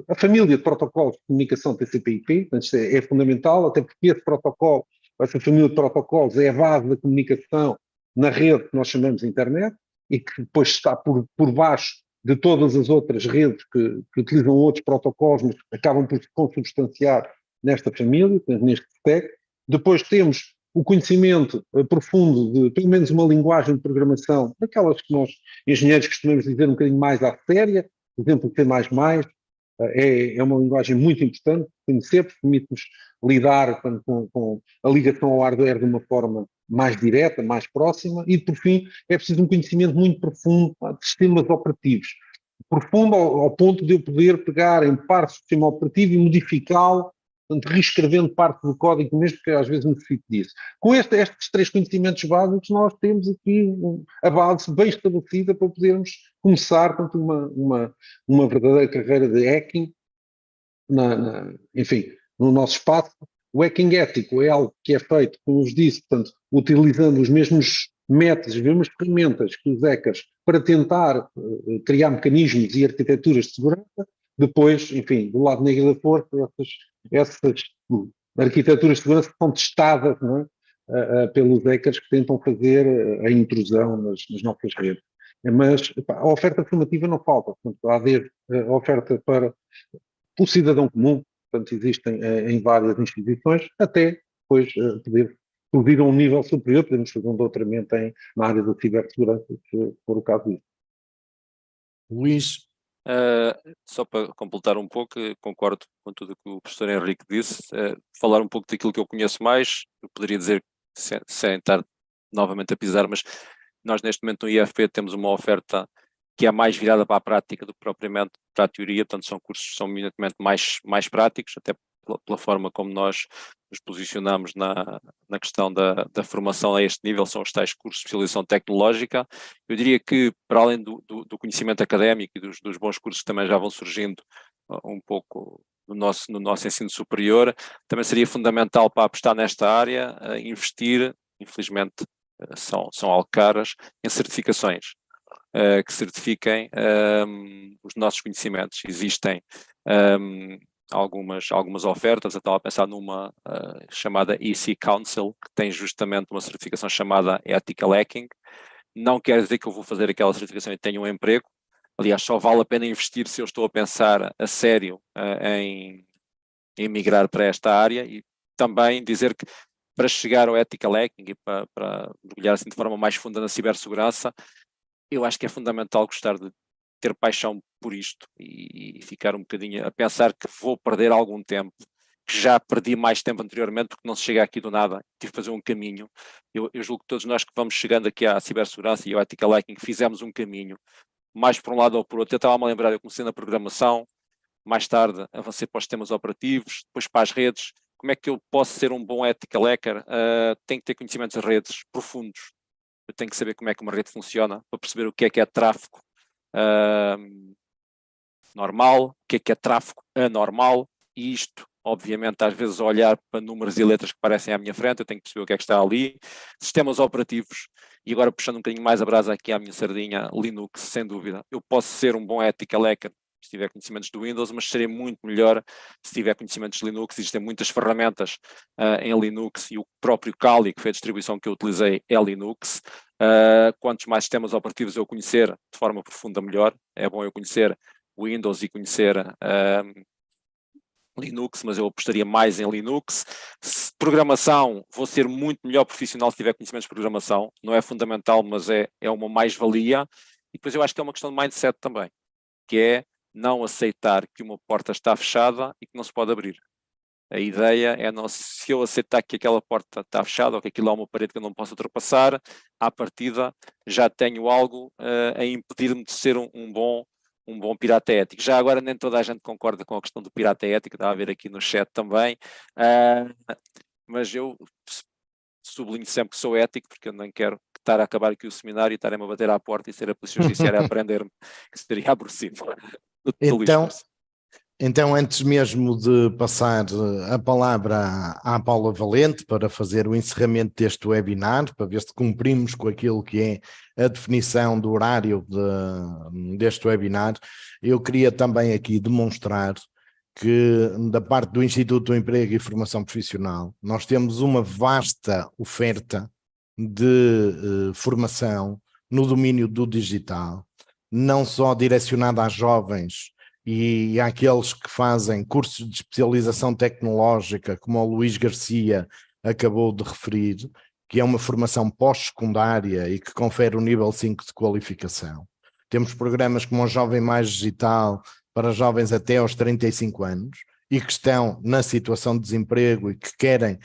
[SPEAKER 2] a família de protocolos de comunicação TCP/IP, portanto, isto é fundamental, até porque esse protocolo, essa família de protocolos é a base da comunicação na rede que nós chamamos de internet e que depois está por baixo de todas as outras redes que utilizam outros protocolos, mas acabam por se consubstanciar nesta família, neste stack. Depois temos o conhecimento profundo de, pelo menos, uma linguagem de programação, daquelas que nós, engenheiros, costumamos dizer um bocadinho mais à séria, por exemplo, o C++, é uma linguagem muito importante, conhecer, porque permite-nos lidar com a ligação ao hardware de uma forma mais direta, mais próxima, e, por fim, é preciso um conhecimento muito profundo de sistemas operativos. Profundo ao ponto de eu poder pegar em parte do sistema operativo e modificá-lo, portanto, reescrevendo parte do código mesmo, que às vezes necessito disso. Com estes 3 conhecimentos básicos, nós temos aqui a base bem estabelecida para podermos começar, portanto, uma verdadeira carreira de hacking, enfim, no nosso espaço. O hacking ético é algo que é feito, como vos disse, portanto, utilizando os mesmos métodos, as mesmas ferramentas que os hackers para tentar criar mecanismos e arquiteturas de segurança. Depois, enfim, do lado negro da força, essas arquiteturas de segurança são testadas, não é? Pelos hackers que tentam fazer a intrusão nas nossas redes. Mas a oferta formativa não falta, portanto, há desde a oferta para o cidadão comum, portanto, existem em várias instituições, até depois poder subir a um nível superior, podemos fazer um doutoramento na área da cibersegurança, se for o caso disso.
[SPEAKER 1] Luís,
[SPEAKER 3] só para completar um pouco, concordo com tudo o que o professor Henrique disse, falar um pouco daquilo que eu conheço mais, eu poderia dizer, sem estar novamente a pisar, mas nós neste momento no IFP temos uma oferta que é mais virada para a prática do que propriamente para a teoria, portanto são cursos que são eminentemente mais práticos, até pela forma como nós nos posicionamos na questão da formação a este nível, são os tais cursos de especialização tecnológica. Eu diria que, para além do conhecimento académico e dos bons cursos que também já vão surgindo um pouco no nosso ensino superior, também seria fundamental para apostar nesta área, investir, infelizmente são algo caras, em certificações. Que certifiquem os nossos conhecimentos. Existem algumas ofertas, eu estava a pensar numa chamada EC Council, que tem justamente uma certificação chamada Ethical Hacking. Não quer dizer que eu vou fazer aquela certificação e tenho um emprego, aliás, só vale a pena investir se eu estou a pensar a sério em migrar para esta área, e também dizer que para chegar ao Ethical Hacking e para mergulhar assim de forma mais funda na cibersegurança, eu acho que é fundamental gostar de ter paixão por isto e ficar um bocadinho a pensar que vou perder algum tempo, que já perdi mais tempo anteriormente, porque não se chega aqui do nada, tive que fazer um caminho. Eu julgo que todos nós que vamos chegando aqui à cibersegurança e ao Ethical Hacking fizemos um caminho, mais por um lado ou por outro. Eu estava-me a lembrar, eu comecei na programação, mais tarde avancei para os sistemas operativos, depois para as redes. Como é que eu posso ser um bom Ethical Hacker? Tenho que ter conhecimentos de redes profundos. Eu tenho que saber como é que uma rede funciona, para perceber o que é tráfego, normal, o que é tráfego anormal, e isto, obviamente, às vezes olhar para números e letras que aparecem à minha frente, eu tenho que perceber o que é que está ali. Sistemas operativos, e agora puxando um bocadinho mais a brasa aqui à minha sardinha, Linux, sem dúvida. Eu posso ser um bom ethical hacker se tiver conhecimentos do Windows, mas serei muito melhor se tiver conhecimentos de Linux. Existem muitas ferramentas em Linux, e o próprio Kali, que foi a distribuição que eu utilizei, é Linux. Quantos mais sistemas operativos eu conhecer de forma profunda, melhor. É bom eu conhecer Windows e conhecer Linux, mas eu apostaria mais em Linux. Programação, vou ser muito melhor profissional se tiver conhecimentos de programação. Não é fundamental, mas é uma mais-valia. E depois eu acho que é uma questão de mindset também, que é não aceitar que uma porta está fechada e que não se pode abrir. A ideia é, não, se eu aceitar que aquela porta está fechada ou que aquilo é uma parede que eu não posso ultrapassar, à partida já tenho algo a impedir-me de ser um bom pirata ético. Já agora nem toda a gente concorda com a questão do pirata ético, está a ver aqui no chat também, mas eu sublinho sempre que sou ético, porque eu não quero estar a acabar aqui o seminário e estarem-me a bater à porta e ser a polícia judiciária a aprender-me, que seria aborrecido.
[SPEAKER 1] Então, antes mesmo de passar a palavra à Paula Valente para fazer o encerramento deste webinar, para ver se cumprimos com aquilo que é a definição do horário deste webinar, eu queria também aqui demonstrar que, da parte do Instituto do Emprego e Formação Profissional, nós temos uma vasta oferta de formação no domínio do digital, não só direcionada a jovens e àqueles que fazem cursos de especialização tecnológica, como o Luís Garcia acabou de referir, que é uma formação pós-secundária e que confere o nível 5 de qualificação. Temos programas como o Jovem Mais Digital para jovens até aos 35 anos e que estão na situação de desemprego e que querem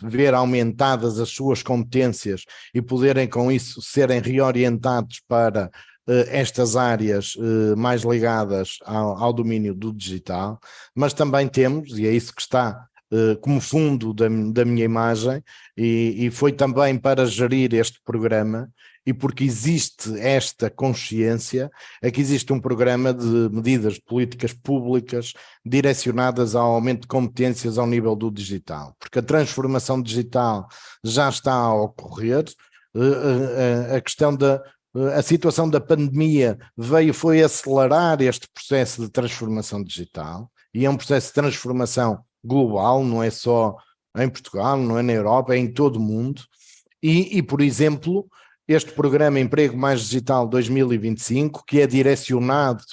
[SPEAKER 1] ver aumentadas as suas competências e poderem com isso serem reorientados para estas áreas mais ligadas ao domínio do digital, mas também temos, e é isso que está como fundo da minha imagem, e foi também para gerir este programa, e porque existe esta consciência, é que existe um programa de medidas de políticas públicas direcionadas ao aumento de competências ao nível do digital, porque a transformação digital já está a ocorrer, a questão a situação da pandemia foi acelerar este processo de transformação digital, e é um processo de transformação global, não é só em Portugal, não é na Europa, é em todo o mundo, e por exemplo, este programa Emprego Mais Digital 2025, que é direcionado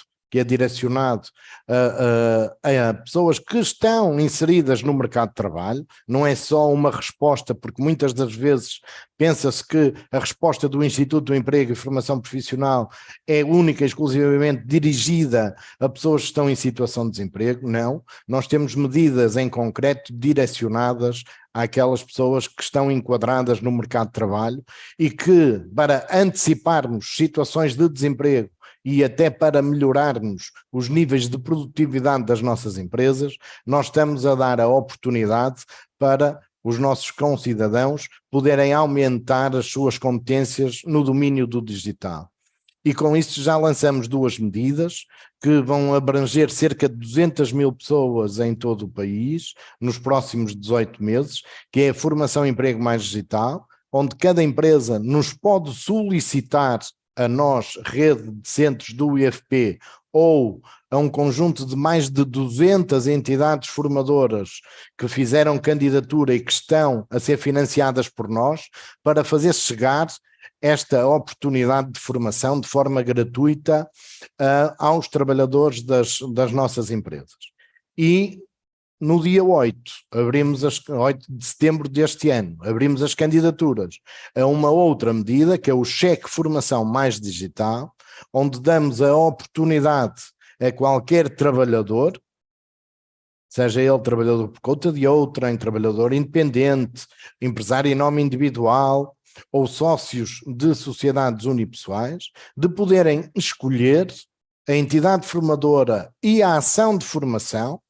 [SPEAKER 1] a pessoas que estão inseridas no mercado de trabalho, não é só uma resposta, porque muitas das vezes pensa-se que a resposta do Instituto do Emprego e Formação Profissional é única e exclusivamente dirigida a pessoas que estão em situação de desemprego. Não, nós temos medidas em concreto direcionadas àquelas pessoas que estão enquadradas no mercado de trabalho e que, para anteciparmos situações de desemprego e até para melhorarmos os níveis de produtividade das nossas empresas, nós estamos a dar a oportunidade para os nossos concidadãos poderem aumentar as suas competências no domínio do digital. E com isso já lançamos duas medidas que vão abranger cerca de 200 mil pessoas em todo o país nos próximos 18 meses, que é a Formação e Emprego Mais Digital, onde cada empresa nos pode solicitar a nós, rede de centros do IFP, ou a um conjunto de mais de 200 entidades formadoras que fizeram candidatura e que estão a ser financiadas por nós, para fazer chegar esta oportunidade de formação de forma gratuita aos trabalhadores das nossas empresas. E no dia 8 de setembro deste ano, abrimos as candidaturas a uma outra medida, que é o Cheque Formação Mais Digital, onde damos a oportunidade a qualquer trabalhador, seja ele trabalhador por conta de outrem, trabalhador independente, empresário em nome individual ou sócios de sociedades unipessoais, de poderem escolher a entidade formadora e a ação de formação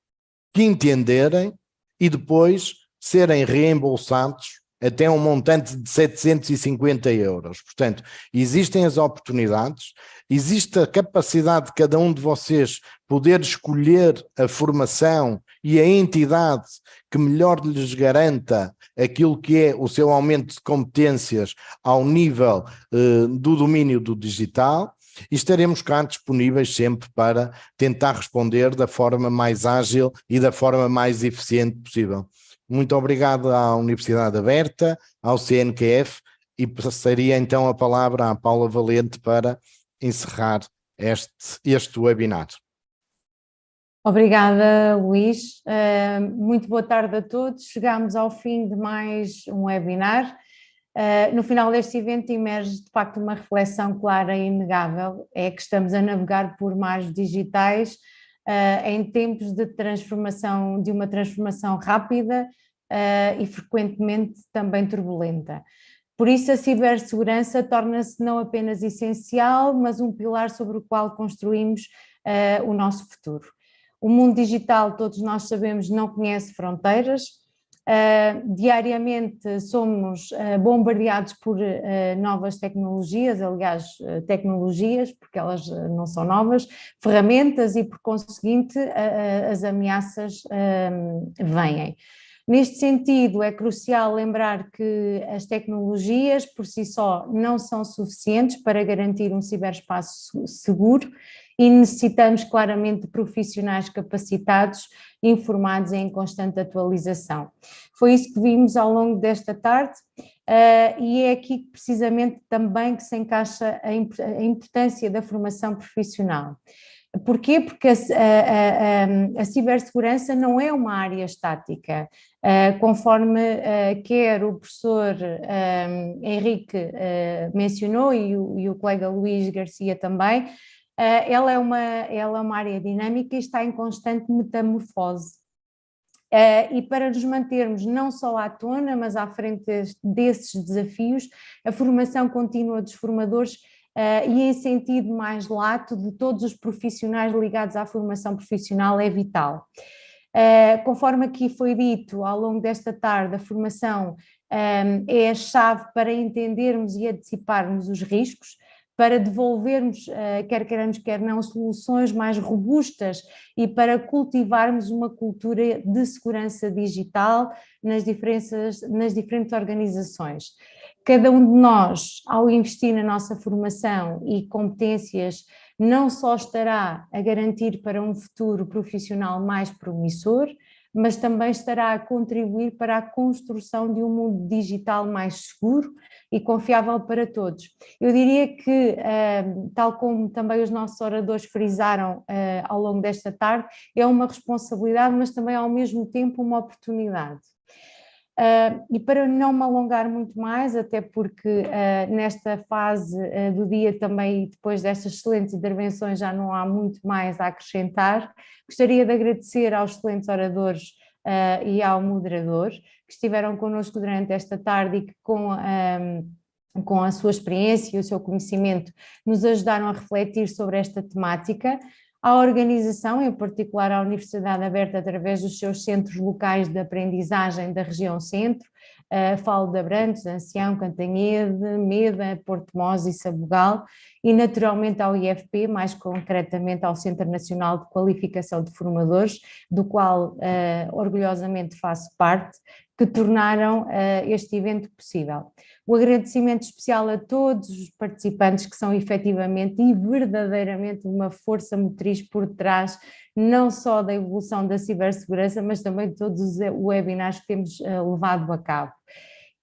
[SPEAKER 1] que entenderem e depois serem reembolsados até um montante de 750 euros. Portanto, existem as oportunidades, existe a capacidade de cada um de vocês poder escolher a formação e a entidade que melhor lhes garanta aquilo que é o seu aumento de competências ao nível do domínio do digital, e estaremos cá disponíveis sempre para tentar responder da forma mais ágil e da forma mais eficiente possível. Muito obrigado à Universidade Aberta, ao CNQF, e passaria então a palavra à Paula Valente para encerrar este webinar.
[SPEAKER 4] Obrigada, Luís. Muito boa tarde a todos. Chegámos ao fim de mais um webinar. No final deste evento emerge de facto uma reflexão clara e inegável, é que estamos a navegar por mares digitais em tempos de transformação, de uma transformação rápida e frequentemente também turbulenta. Por isso a cibersegurança torna-se não apenas essencial, mas um pilar sobre o qual construímos o nosso futuro. O mundo digital, todos nós sabemos, não conhece fronteiras. Diariamente somos bombardeados por novas tecnologias, aliás, tecnologias, porque elas não são novas, ferramentas e, por conseguinte, as ameaças vêm. Neste sentido, é crucial lembrar que as tecnologias por si só não são suficientes para garantir um ciberespaço seguro e necessitamos claramente de profissionais capacitados, informados e em constante atualização. Foi isso que vimos ao longo desta tarde e é aqui precisamente também que se encaixa a importância da formação profissional. Porquê? Porque a cibersegurança não é uma área estática, conforme quer o professor Henrique mencionou e o colega Luís Garcia também, ela é uma área dinâmica e está em constante metamorfose. E para nos mantermos não só à tona, mas à frente desses desafios, a formação contínua dos formadores e em sentido mais lato de todos os profissionais ligados à formação profissional é vital. Conforme aqui foi dito ao longo desta tarde, a formação é a chave para entendermos e anteciparmos os riscos, para devolvermos, quer queiramos, quer não, soluções mais robustas e para cultivarmos uma cultura de segurança digital nas diferentes organizações. Cada um de nós, ao investir na nossa formação e competências, não só estará a garantir para um futuro profissional mais promissor, mas também estará a contribuir para a construção de um mundo digital mais seguro e confiável para todos. Eu diria que, tal como também os nossos oradores frisaram ao longo desta tarde, é uma responsabilidade, mas também ao mesmo tempo uma oportunidade. E para não me alongar muito mais, até porque nesta fase do dia também, e depois destas excelentes intervenções, já não há muito mais a acrescentar, gostaria de agradecer aos excelentes oradores e ao moderador que estiveram connosco durante esta tarde e que com a sua experiência e o seu conhecimento nos ajudaram a refletir sobre esta temática. À organização, em particular à Universidade Aberta, através dos seus centros locais de aprendizagem da região centro, falo de Abrantes, Ancião, Cantanhede, Meda, Porto Mós e Sabugal, e naturalmente ao IFP, mais concretamente ao Centro Nacional de Qualificação de Formadores, do qual orgulhosamente faço parte, que tornaram este evento possível. O agradecimento especial a todos os participantes que são efetivamente e verdadeiramente uma força motriz por trás não só da evolução da cibersegurança, mas também de todos os webinars que temos levado a cabo.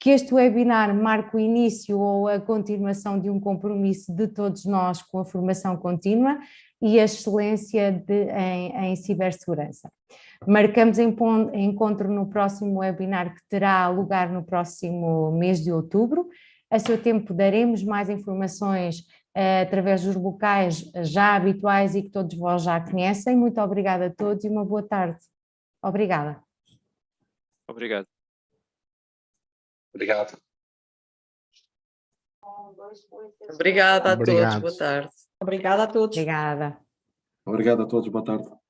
[SPEAKER 4] Que este webinar marque o início ou a continuação de um compromisso de todos nós com a formação contínua e a excelência em cibersegurança. Marcamos encontro no próximo webinar que terá lugar no próximo mês de outubro. A seu tempo daremos mais informações através dos locais já habituais e que todos vós já conhecem. Muito obrigada a todos e uma boa tarde. Obrigada.
[SPEAKER 3] Obrigado.
[SPEAKER 2] Obrigado.
[SPEAKER 5] Obrigada a
[SPEAKER 1] Obrigado.
[SPEAKER 5] todos, boa tarde.
[SPEAKER 6] Obrigada a todos.
[SPEAKER 4] Obrigada.
[SPEAKER 7] Obrigado a todos, boa tarde.